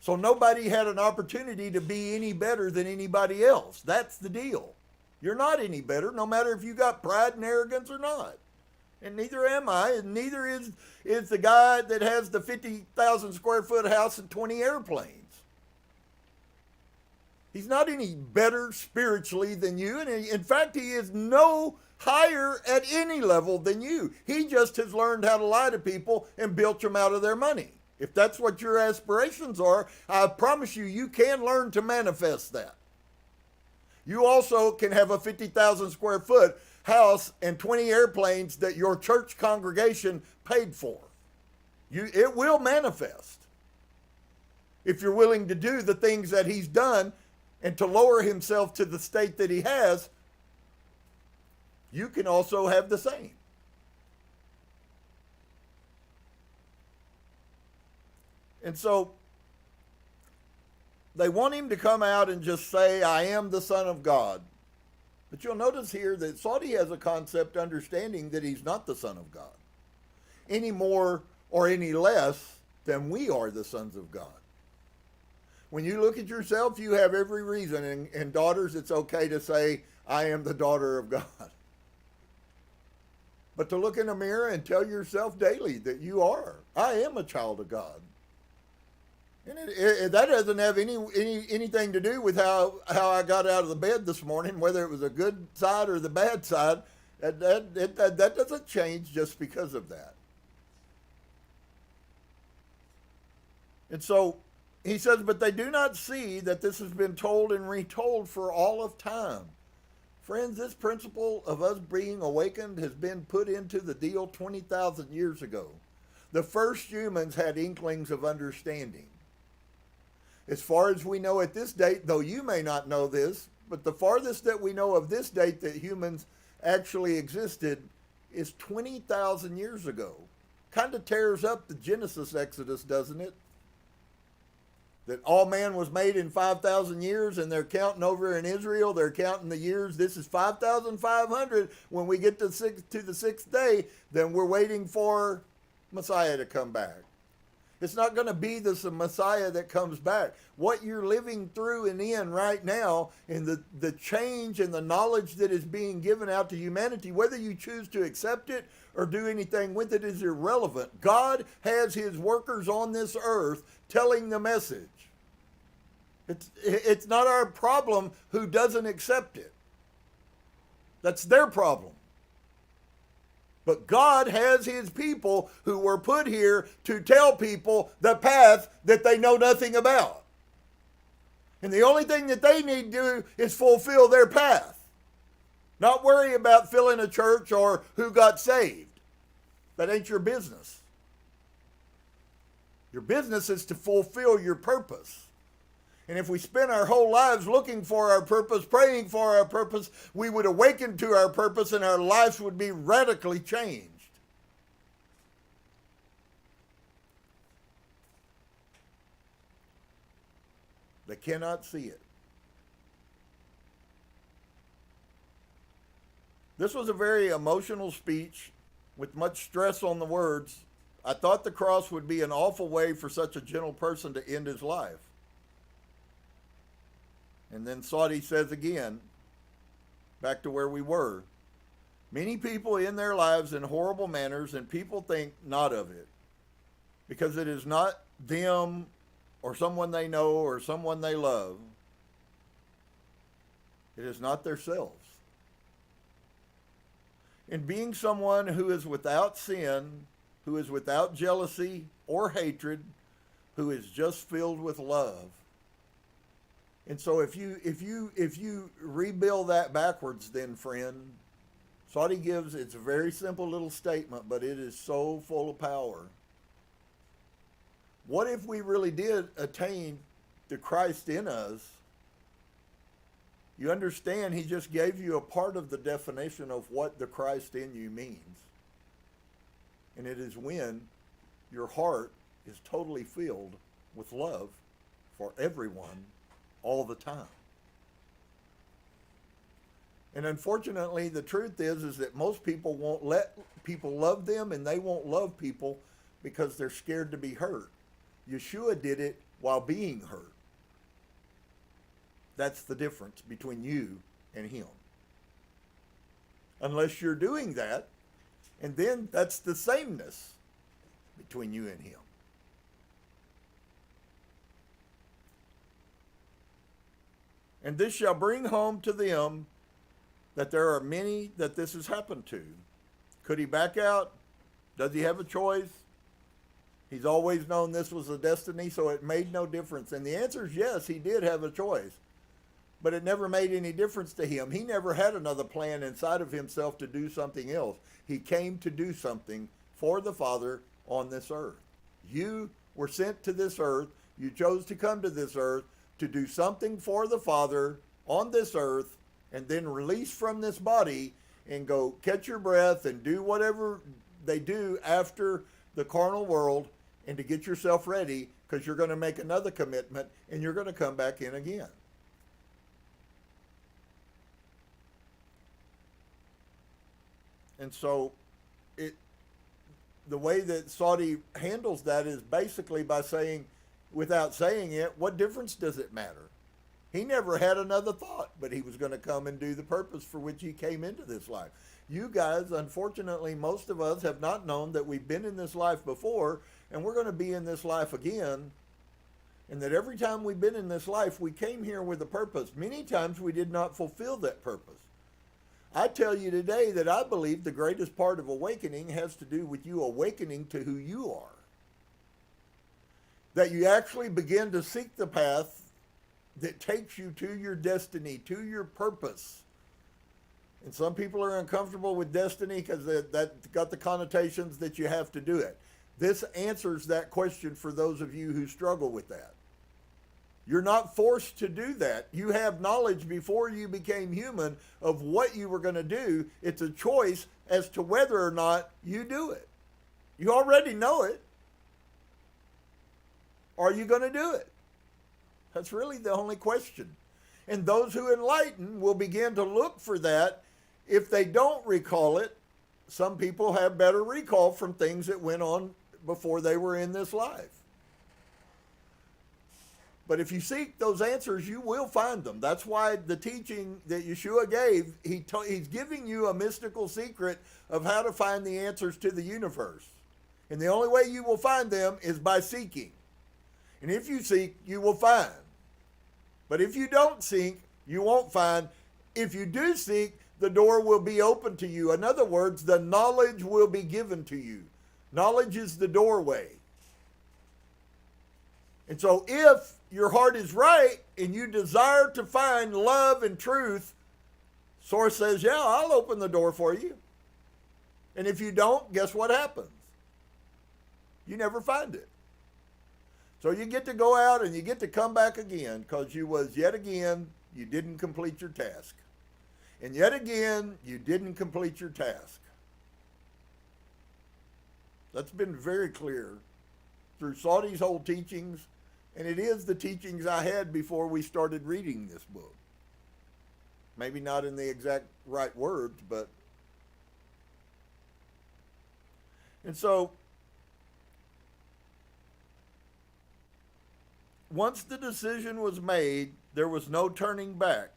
So nobody had an opportunity to be any better than anybody else. That's the deal. You're not any better, no matter if you got pride and arrogance or not. And neither am I, and neither is the guy that has the 50,000 square foot house and 20 airplanes. He's not any better spiritually than you, and in fact, he is no higher at any level than you. He just has learned how to lie to people and bilch them out of their money. If that's what your aspirations are, I promise you, you can learn to manifest that. You also can have a 50,000 square foot house and 20 airplanes that your church congregation paid for. It will manifest if you're willing to do the things that he's done and to lower himself to the state that he has. You can also have the same. And so they want him to come out and just say, I am the Son of God. But you'll notice here that Saudi has a concept understanding that he's not the Son of God, any more or any less than we are the sons of God. When you look at yourself, you have every reason, and daughters, it's okay to say, I am the daughter of God. But to look in the mirror and tell yourself daily that you are, I am a child of God. And that doesn't have anything to do with how I got out of the bed this morning, whether it was a good side or the bad side. That doesn't change just because of that. And so he says, but they do not see that this has been told and retold for all of time. Friends, this principle of us being awakened has been put into the deal 20,000 years ago. The first humans had inklings of understanding. As far as we know at this date, though you may not know this, but the farthest that we know of this date that humans actually existed is 20,000 years ago. Kind of tears up the Genesis Exodus, doesn't it? That all man was made in 5,000 years, and they're counting over in Israel, they're counting the years. This is 5,500. When we get to the sixth day, then we're waiting for Messiah to come back. It's not going to be the Messiah that comes back. What you're living through and in right now, and the change and the knowledge that is being given out to humanity, whether you choose to accept it or do anything with it, is irrelevant. God has his workers on this earth telling the message. It's not our problem who doesn't accept it. That's their problem. But God has his people who were put here to tell people the path that they know nothing about. And the only thing that they need to do is fulfill their path. Not worry about filling a church or who got saved. That ain't your business. Your business is to fulfill your purpose. And if we spend our whole lives looking for our purpose, praying for our purpose, we would awaken to our purpose and our lives would be radically changed. They cannot see it. This was a very emotional speech with much stress on the words. I thought the cross would be an awful way for such a gentle person to end his life. And then Saudi says again, back to where we were, many people end their lives in horrible manners, and people think not of it, because it is not them or someone they know or someone they love. It is not themselves. In being someone who is without sin, who is without jealousy or hatred, who is just filled with love. And so if you rebuild that backwards, then friend, Saudi gives, it's a very simple little statement, but it is so full of power. What if we really did attain the Christ in us? You understand, he just gave you a part of the definition of what the Christ in you means. And it is when your heart is totally filled with love for everyone all the time. And unfortunately, the truth is that most people won't let people love them, and they won't love people because they're scared to be hurt. Yeshua did it while being hurt. That's the difference between you and him. Unless you're doing that, and then that's the sameness between you and him. And this shall bring home to them that there are many that this has happened to. Could he back out? Does he have a choice? He's always known this was a destiny, so it made no difference. And the answer is yes, he did have a choice. But it never made any difference to him. He never had another plan inside of himself to do something else. He came to do something for the Father on this earth. You were sent to this earth. You chose to come to this earth to do something for the Father on this earth, and then release from this body and go catch your breath and do whatever they do after the carnal world, and to get yourself ready, because you're going to make another commitment and you're going to come back in again. And so the way that Saudi handles that is basically by saying, without saying it, what difference does it matter? He never had another thought, but he was going to come and do the purpose for which he came into this life. You guys, unfortunately, most of us have not known that we've been in this life before, and we're going to be in this life again, and that every time we've been in this life, we came here with a purpose. Many times we did not fulfill that purpose. I tell you today that I believe the greatest part of awakening has to do with you awakening to who you are. That you actually begin to seek the path that takes you to your destiny, to your purpose. And some people are uncomfortable with destiny because that got the connotations that you have to do it. This answers that question for those of you who struggle with that. You're not forced to do that. You have knowledge before you became human of what you were going to do. It's a choice as to whether or not you do it. You already know it. Are you going to do it? That's really the only question. And those who enlighten will begin to look for that. If they don't recall it, some people have better recall from things that went on before they were in this life. But if you seek those answers, you will find them. That's why the teaching that Yeshua gave, he's giving you a mystical secret of how to find the answers to the universe. And the only way you will find them is by seeking. And if you seek, you will find. But if you don't seek, you won't find. If you do seek, the door will be open to you. In other words, the knowledge will be given to you. Knowledge is the doorway. And so if your heart is right and you desire to find love and truth, Source says, yeah, I'll open the door for you. And if you don't, guess what happens? You never find it. So you get to go out and you get to come back again because yet again, you didn't complete your task. And yet again, you didn't complete your task. That's been very clear through Saudi's whole teachings, and it is the teachings I had before we started reading this book. Maybe not in the exact right words, but... And so, once the decision was made, there was no turning back.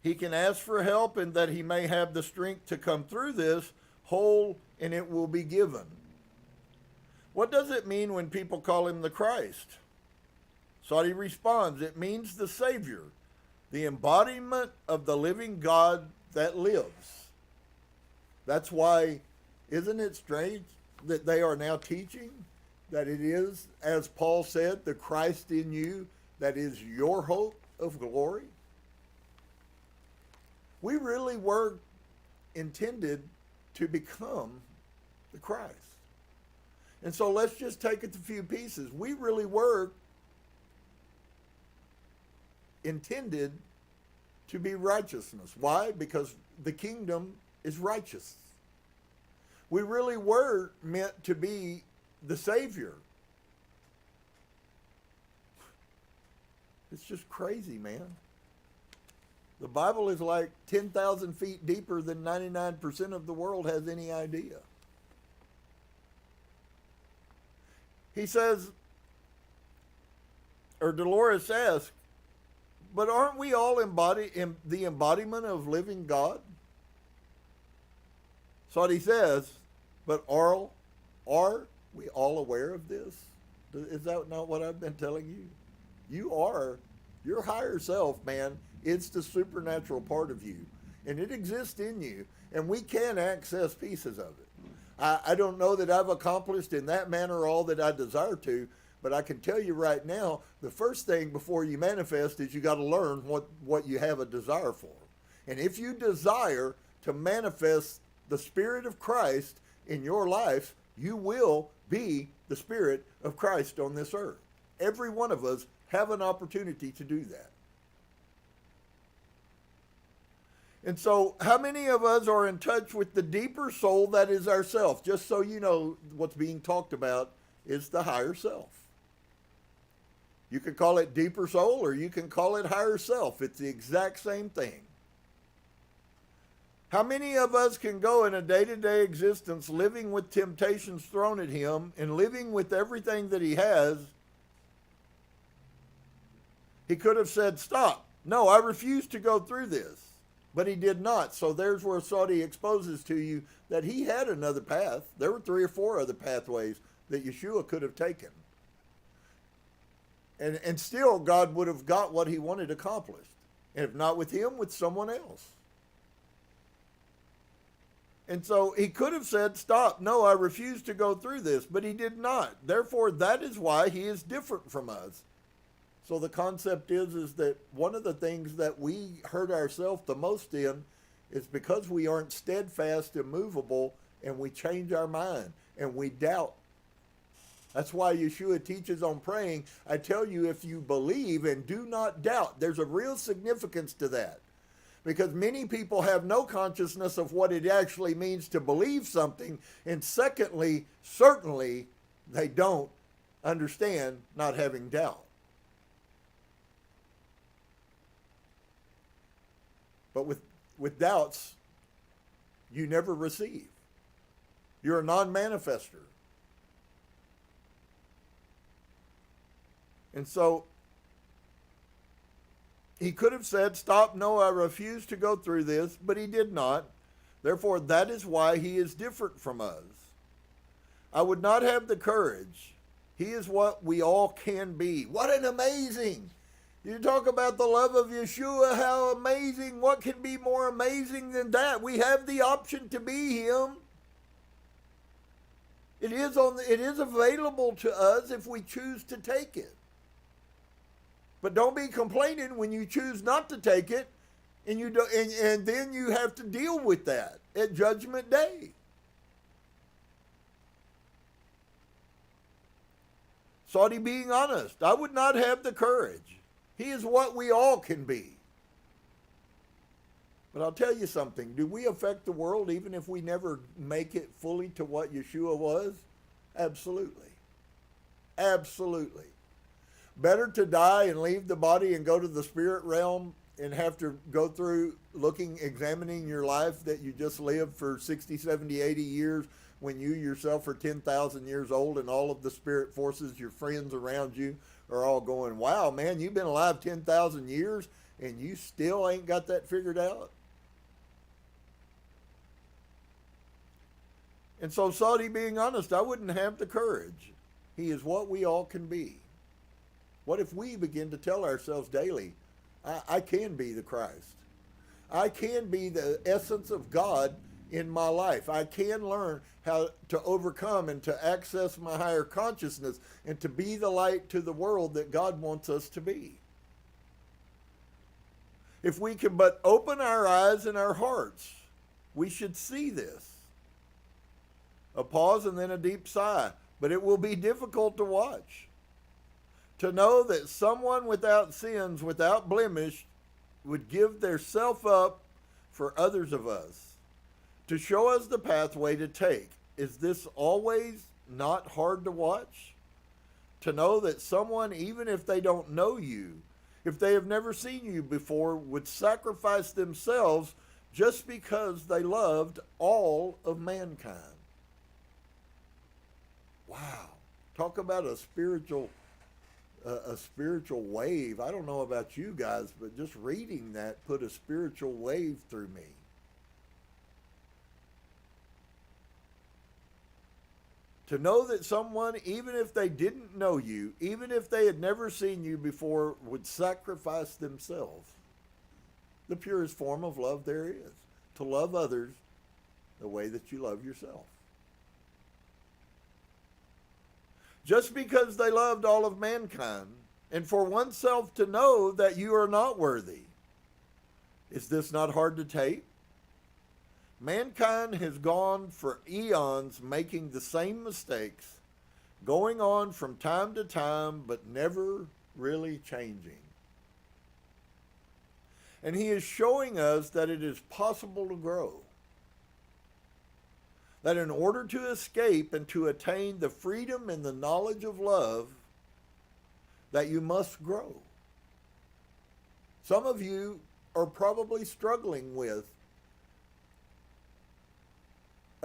He can ask for help and that he may have the strength to come through this whole, and it will be given. What does it mean when people call him the Christ? Saudi responds, it means the Savior, the embodiment of the living God that lives. That's why, isn't it strange that they are now teaching that it is, as Paul said, the Christ in you that is your hope of glory? We really were intended to become the Christ. And so let's just take it to a few pieces. We really were intended to be righteousness. Why? Because the kingdom is righteous. We really were meant to be the Savior. It's just crazy, man. The Bible is like 10,000 feet deeper than 99% of the world has any idea. He says, or Dolores asks, but aren't we all the embodiment of living God? So what he says, but are we all aware of this? Is that not what I've been telling you? You are your higher self, man. It's the supernatural part of you, and it exists in you, and we can access pieces of it. I don't know that I've accomplished in that manner all that I desire to, but I can tell you right now, the first thing before you manifest is you got to learn what you have a desire for. And if you desire to manifest the Spirit of Christ in your life, you will be the Spirit of Christ on this earth. Every one of us have an opportunity to do that. And so how many of us are in touch with the deeper soul that is ourself? Just so you know, what's being talked about is the higher self. You can call it deeper soul or you can call it higher self. It's the exact same thing. How many of us can go in a day-to-day existence living with temptations thrown at him and living with everything that he has? He could have said, stop. No, I refuse to go through this. But he did not. So there's where Saudi exposes to you that he had another path. There were 3 or 4 other pathways that Yeshua could have taken. And still God would have got what he wanted accomplished. And if not with him, with someone else. And so he could have said, stop, no, I refuse to go through this, but he did not. Therefore, that is why he is different from us. So the concept is that one of the things that we hurt ourselves the most in is because we aren't steadfast and movable and we change our mind and we doubt. That's why Yeshua teaches on praying. I tell you, if you believe and do not doubt, there's a real significance to that. Because many people have no consciousness of what it actually means to believe something. And secondly, certainly, they don't understand not having doubt. But with doubts, you never receive. You're a non-manifester. And so He could have said, stop, no, I refuse to go through this, but he did not. Therefore, that is why he is different from us. I would not have the courage. He is what we all can be. What an amazing! You talk about the love of Yeshua, how amazing. What can be more amazing than that? We have the option to be him. It is available to us if we choose to take it. But don't be complaining when you choose not to take it, and then you have to deal with that at Judgment Day. Saudi being honest, I would not have the courage. He is what we all can be. But I'll tell you something. Do we affect the world even if we never make it fully to what Yeshua was? Absolutely. Absolutely. Better to die and leave the body and go to the spirit realm and have to go through examining your life that you just lived for 60, 70, 80 years when you yourself are 10,000 years old and all of the spirit forces, your friends around you, are all going, wow, man, you've been alive 10,000 years and you still ain't got that figured out? And so, Saudi being honest, I wouldn't have the courage. He is what we all can be. What if we begin to tell ourselves daily, I can be the Christ. I can be the essence of God in my life. I can learn how to overcome and to access my higher consciousness and to be the light to the world that God wants us to be. If we can but open our eyes and our hearts, we should see this. A pause and then a deep sigh, but it will be difficult to watch. To know that someone without sins, without blemish, would give their self up for others of us, to show us the pathway to take. Is this always not hard to watch? To know that someone, even if they don't know you, if they have never seen you before, would sacrifice themselves just because they loved all of mankind. Wow. Talk about a spiritual wave. I don't know about you guys, but just reading that put a spiritual wave through me. To know that someone, even if they didn't know you, even if they had never seen you before, would sacrifice themselves. The purest form of love there is. To love others the way that you love yourself. Just because they loved all of mankind, and for oneself to know that you are not worthy. Is this not hard to take? Mankind has gone for eons making the same mistakes, going on from time to time, but never really changing. And he is showing us that it is possible to grow. That in order to escape and to attain the freedom and the knowledge of love, that you must grow. Some of you are probably struggling with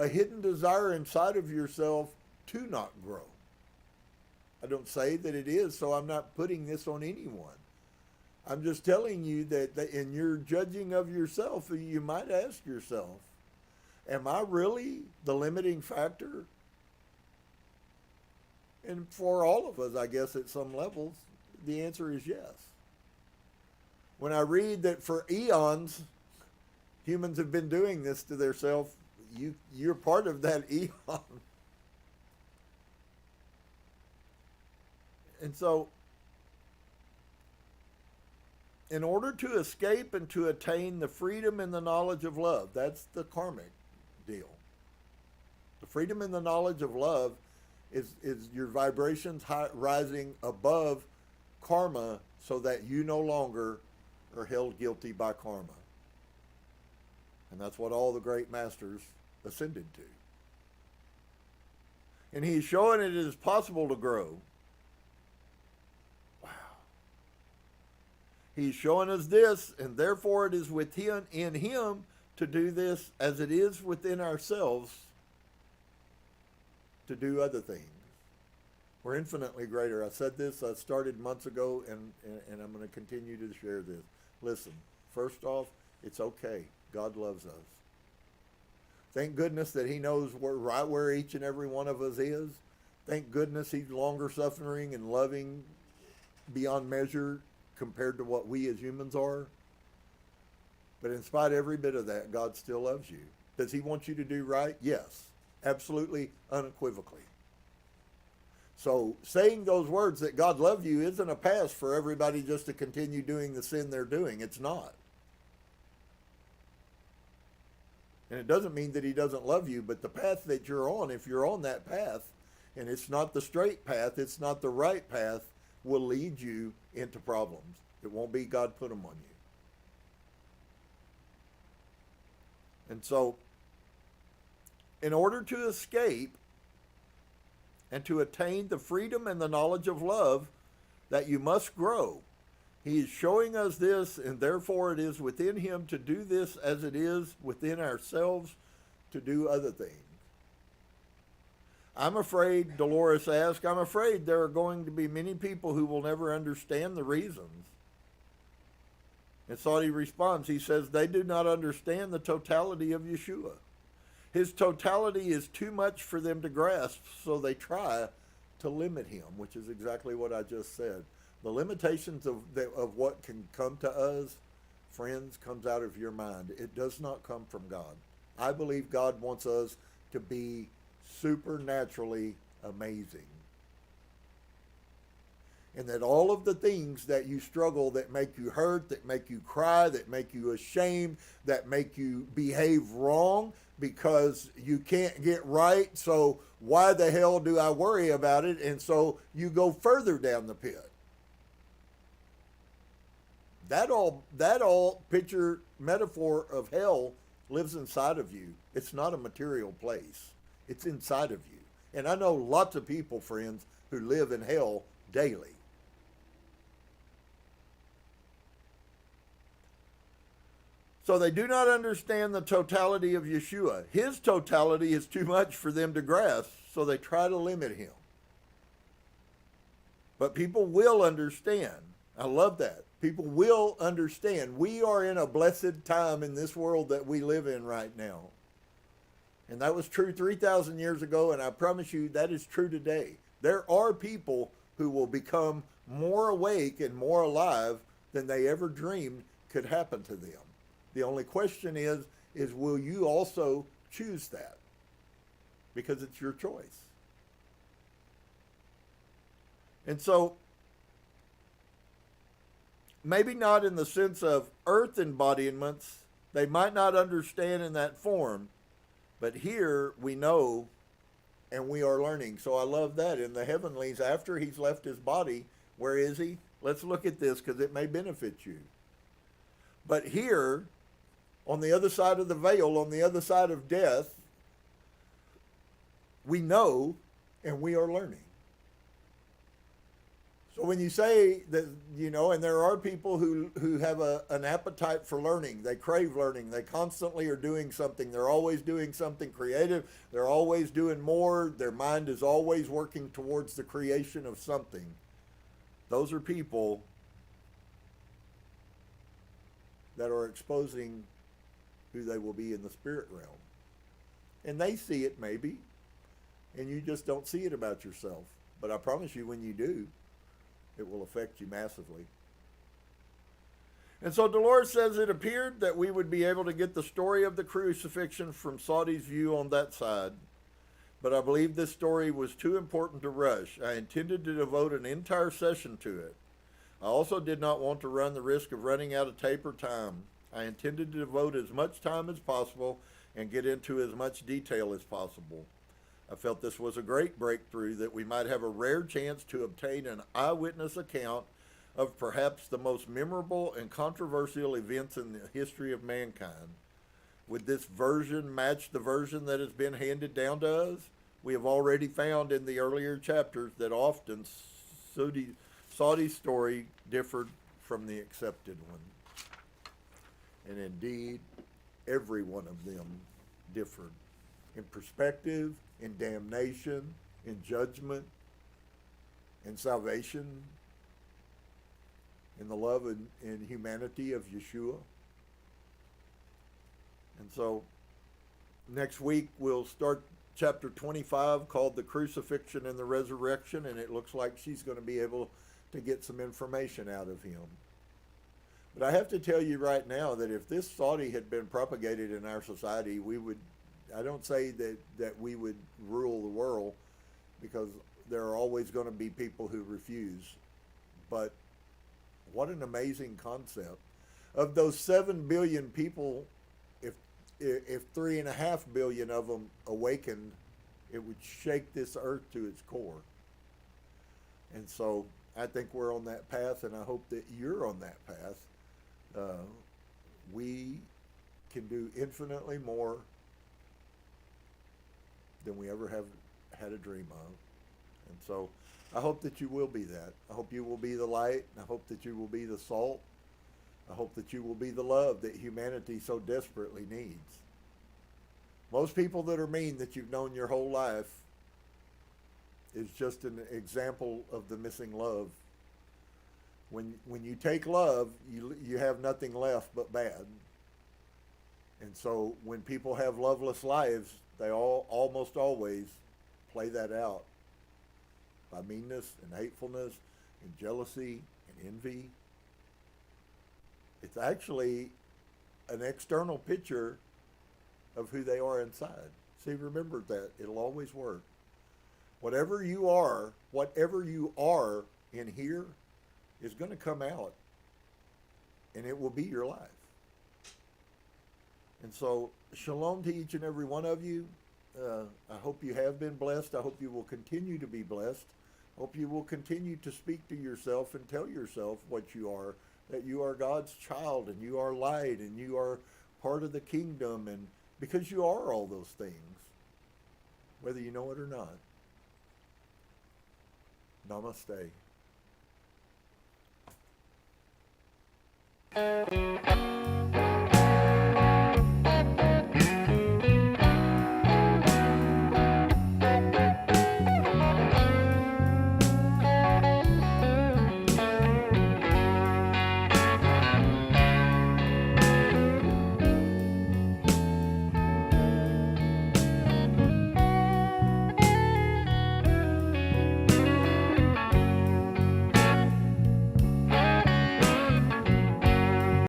a hidden desire inside of yourself to not grow. I don't say that it is, so I'm not putting this on anyone. I'm just telling you that in your judging of yourself, you might ask yourself, am I really the limiting factor? And for all of us, I guess at some levels, the answer is yes. When I read that for eons, humans have been doing this to themselves, you're part of that eon. And so, in order to escape and to attain the freedom and the knowledge of love, that's the karmic deal. The freedom and the knowledge of love is your vibrations rising above karma so that you no longer are held guilty by karma. And that's what all the great masters ascended to. And he's showing it is possible to grow. Wow. He's showing us this, and therefore it is in him to do this as it is within ourselves to do other things. We're infinitely greater. I said this, I started months ago, and I'm going to continue to share this. Listen, first off, it's okay. God loves us. Thank goodness that he knows right where each and every one of us is. Thank goodness he's longer suffering and loving beyond measure compared to what we as humans are. But in spite of every bit of that, God still loves you. Does he want you to do right? Yes, absolutely, unequivocally. So saying those words that God loves you isn't a pass for everybody just to continue doing the sin they're doing. It's not. And it doesn't mean that he doesn't love you, but the path that you're on, if you're on that path, and it's not the straight path, it's not the right path, will lead you into problems. It won't be God put them on you. And so, in order to escape and to attain the freedom and the knowledge of love that you must grow, he is showing us this, and therefore it is within him to do this as it is within ourselves to do other things. I'm afraid, Dolores asked, I'm afraid there are going to be many people who will never understand the reasons. And Saudi responds, he says, they do not understand the totality of Yeshua. His totality is too much for them to grasp, so they try to limit him, which is exactly what I just said. The limitations of what can come to us, friends, comes out of your mind. It does not come from God. I believe God wants us to be supernaturally amazing. And that all of the things that you struggle, that make you hurt, that make you cry, that make you ashamed, that make you behave wrong because you can't get right, so why the hell do I worry about it? And so you go further down the pit. That all picture, metaphor of hell lives inside of you. It's not a material place. It's inside of you. And I know lots of people, friends, who live in hell daily. So they do not understand the totality of Yeshua. His totality is too much for them to grasp, so they try to limit him. But people will understand. I love that. People will understand. We are in a blessed time in this world that we live in right now. And that was true 3,000 years ago, and I promise you that is true today. There are people who will become more awake and more alive than they ever dreamed could happen to them. The only question is will you also choose that? Because it's your choice. And so, maybe not in the sense of earth embodiments, they might not understand in that form, but here we know and we are learning. So I love that. In the heavenlies, after he's left his body, where is he? Let's look at this because it may benefit you. But here, on the other side of the veil, on the other side of death, we know and we are learning. So when you say that, and there are people who have an appetite for learning, they crave learning, they constantly are doing something, they're always doing something creative, they're always doing more, their mind is always working towards the creation of something. Those are people that are exposing who they will be in the spirit realm. And they see it maybe, and you just don't see it about yourself. But I promise you when you do, it will affect you massively. And so Dolores says it appeared that we would be able to get the story of the crucifixion from Saudi's view on that side, but I believe this story was too important to rush. I intended to devote an entire session to it. I also did not want to run the risk of running out of tape or time. I intended to devote as much time as possible and get into as much detail as possible. I felt this was a great breakthrough, that we might have a rare chance to obtain an eyewitness account of perhaps the most memorable and controversial events in the history of mankind. Would this version match the version that has been handed down to us? We have already found in the earlier chapters that often Saudi's story differed from the accepted one. And indeed, every one of them differed in perspective, in damnation, in judgment, in salvation. in the love and humanity of Yeshua. And so next week we'll start chapter 25 called The Crucifixion and the Resurrection, and it looks like she's going to be able to get some information out of him. But I have to tell you right now that if this thought had been propagated in our society, we would, I don't say that we would rule the world, because there are always going to be people who refuse. But what an amazing concept. Of those 7 billion people, if 3.5 billion of them awakened, it would shake this earth to its core. And so I think we're on that path, and I hope that you're on that path. We can do infinitely more than we ever have had a dream of. And so I hope that you will be that. I hope you will be the light. I hope that you will be the salt. I hope that you will be the love that humanity so desperately needs. Most people that are mean that you've known your whole life is just an example of the missing love. When you take love, you have nothing left but bad. And so when people have loveless lives, they almost always play that out by meanness and hatefulness and jealousy and envy. It's actually an external picture of who they are inside. See, remember that. It'll always work. Whatever you are in here is going to come out, and it will be your life. And so, shalom to each and every one of you. I hope you have been blessed. I hope you will continue to be blessed. I hope you will continue to speak to yourself and tell yourself what you are, that you are God's child, and you are light, and you are part of the kingdom, and because you are all those things, whether you know it or not. Namaste.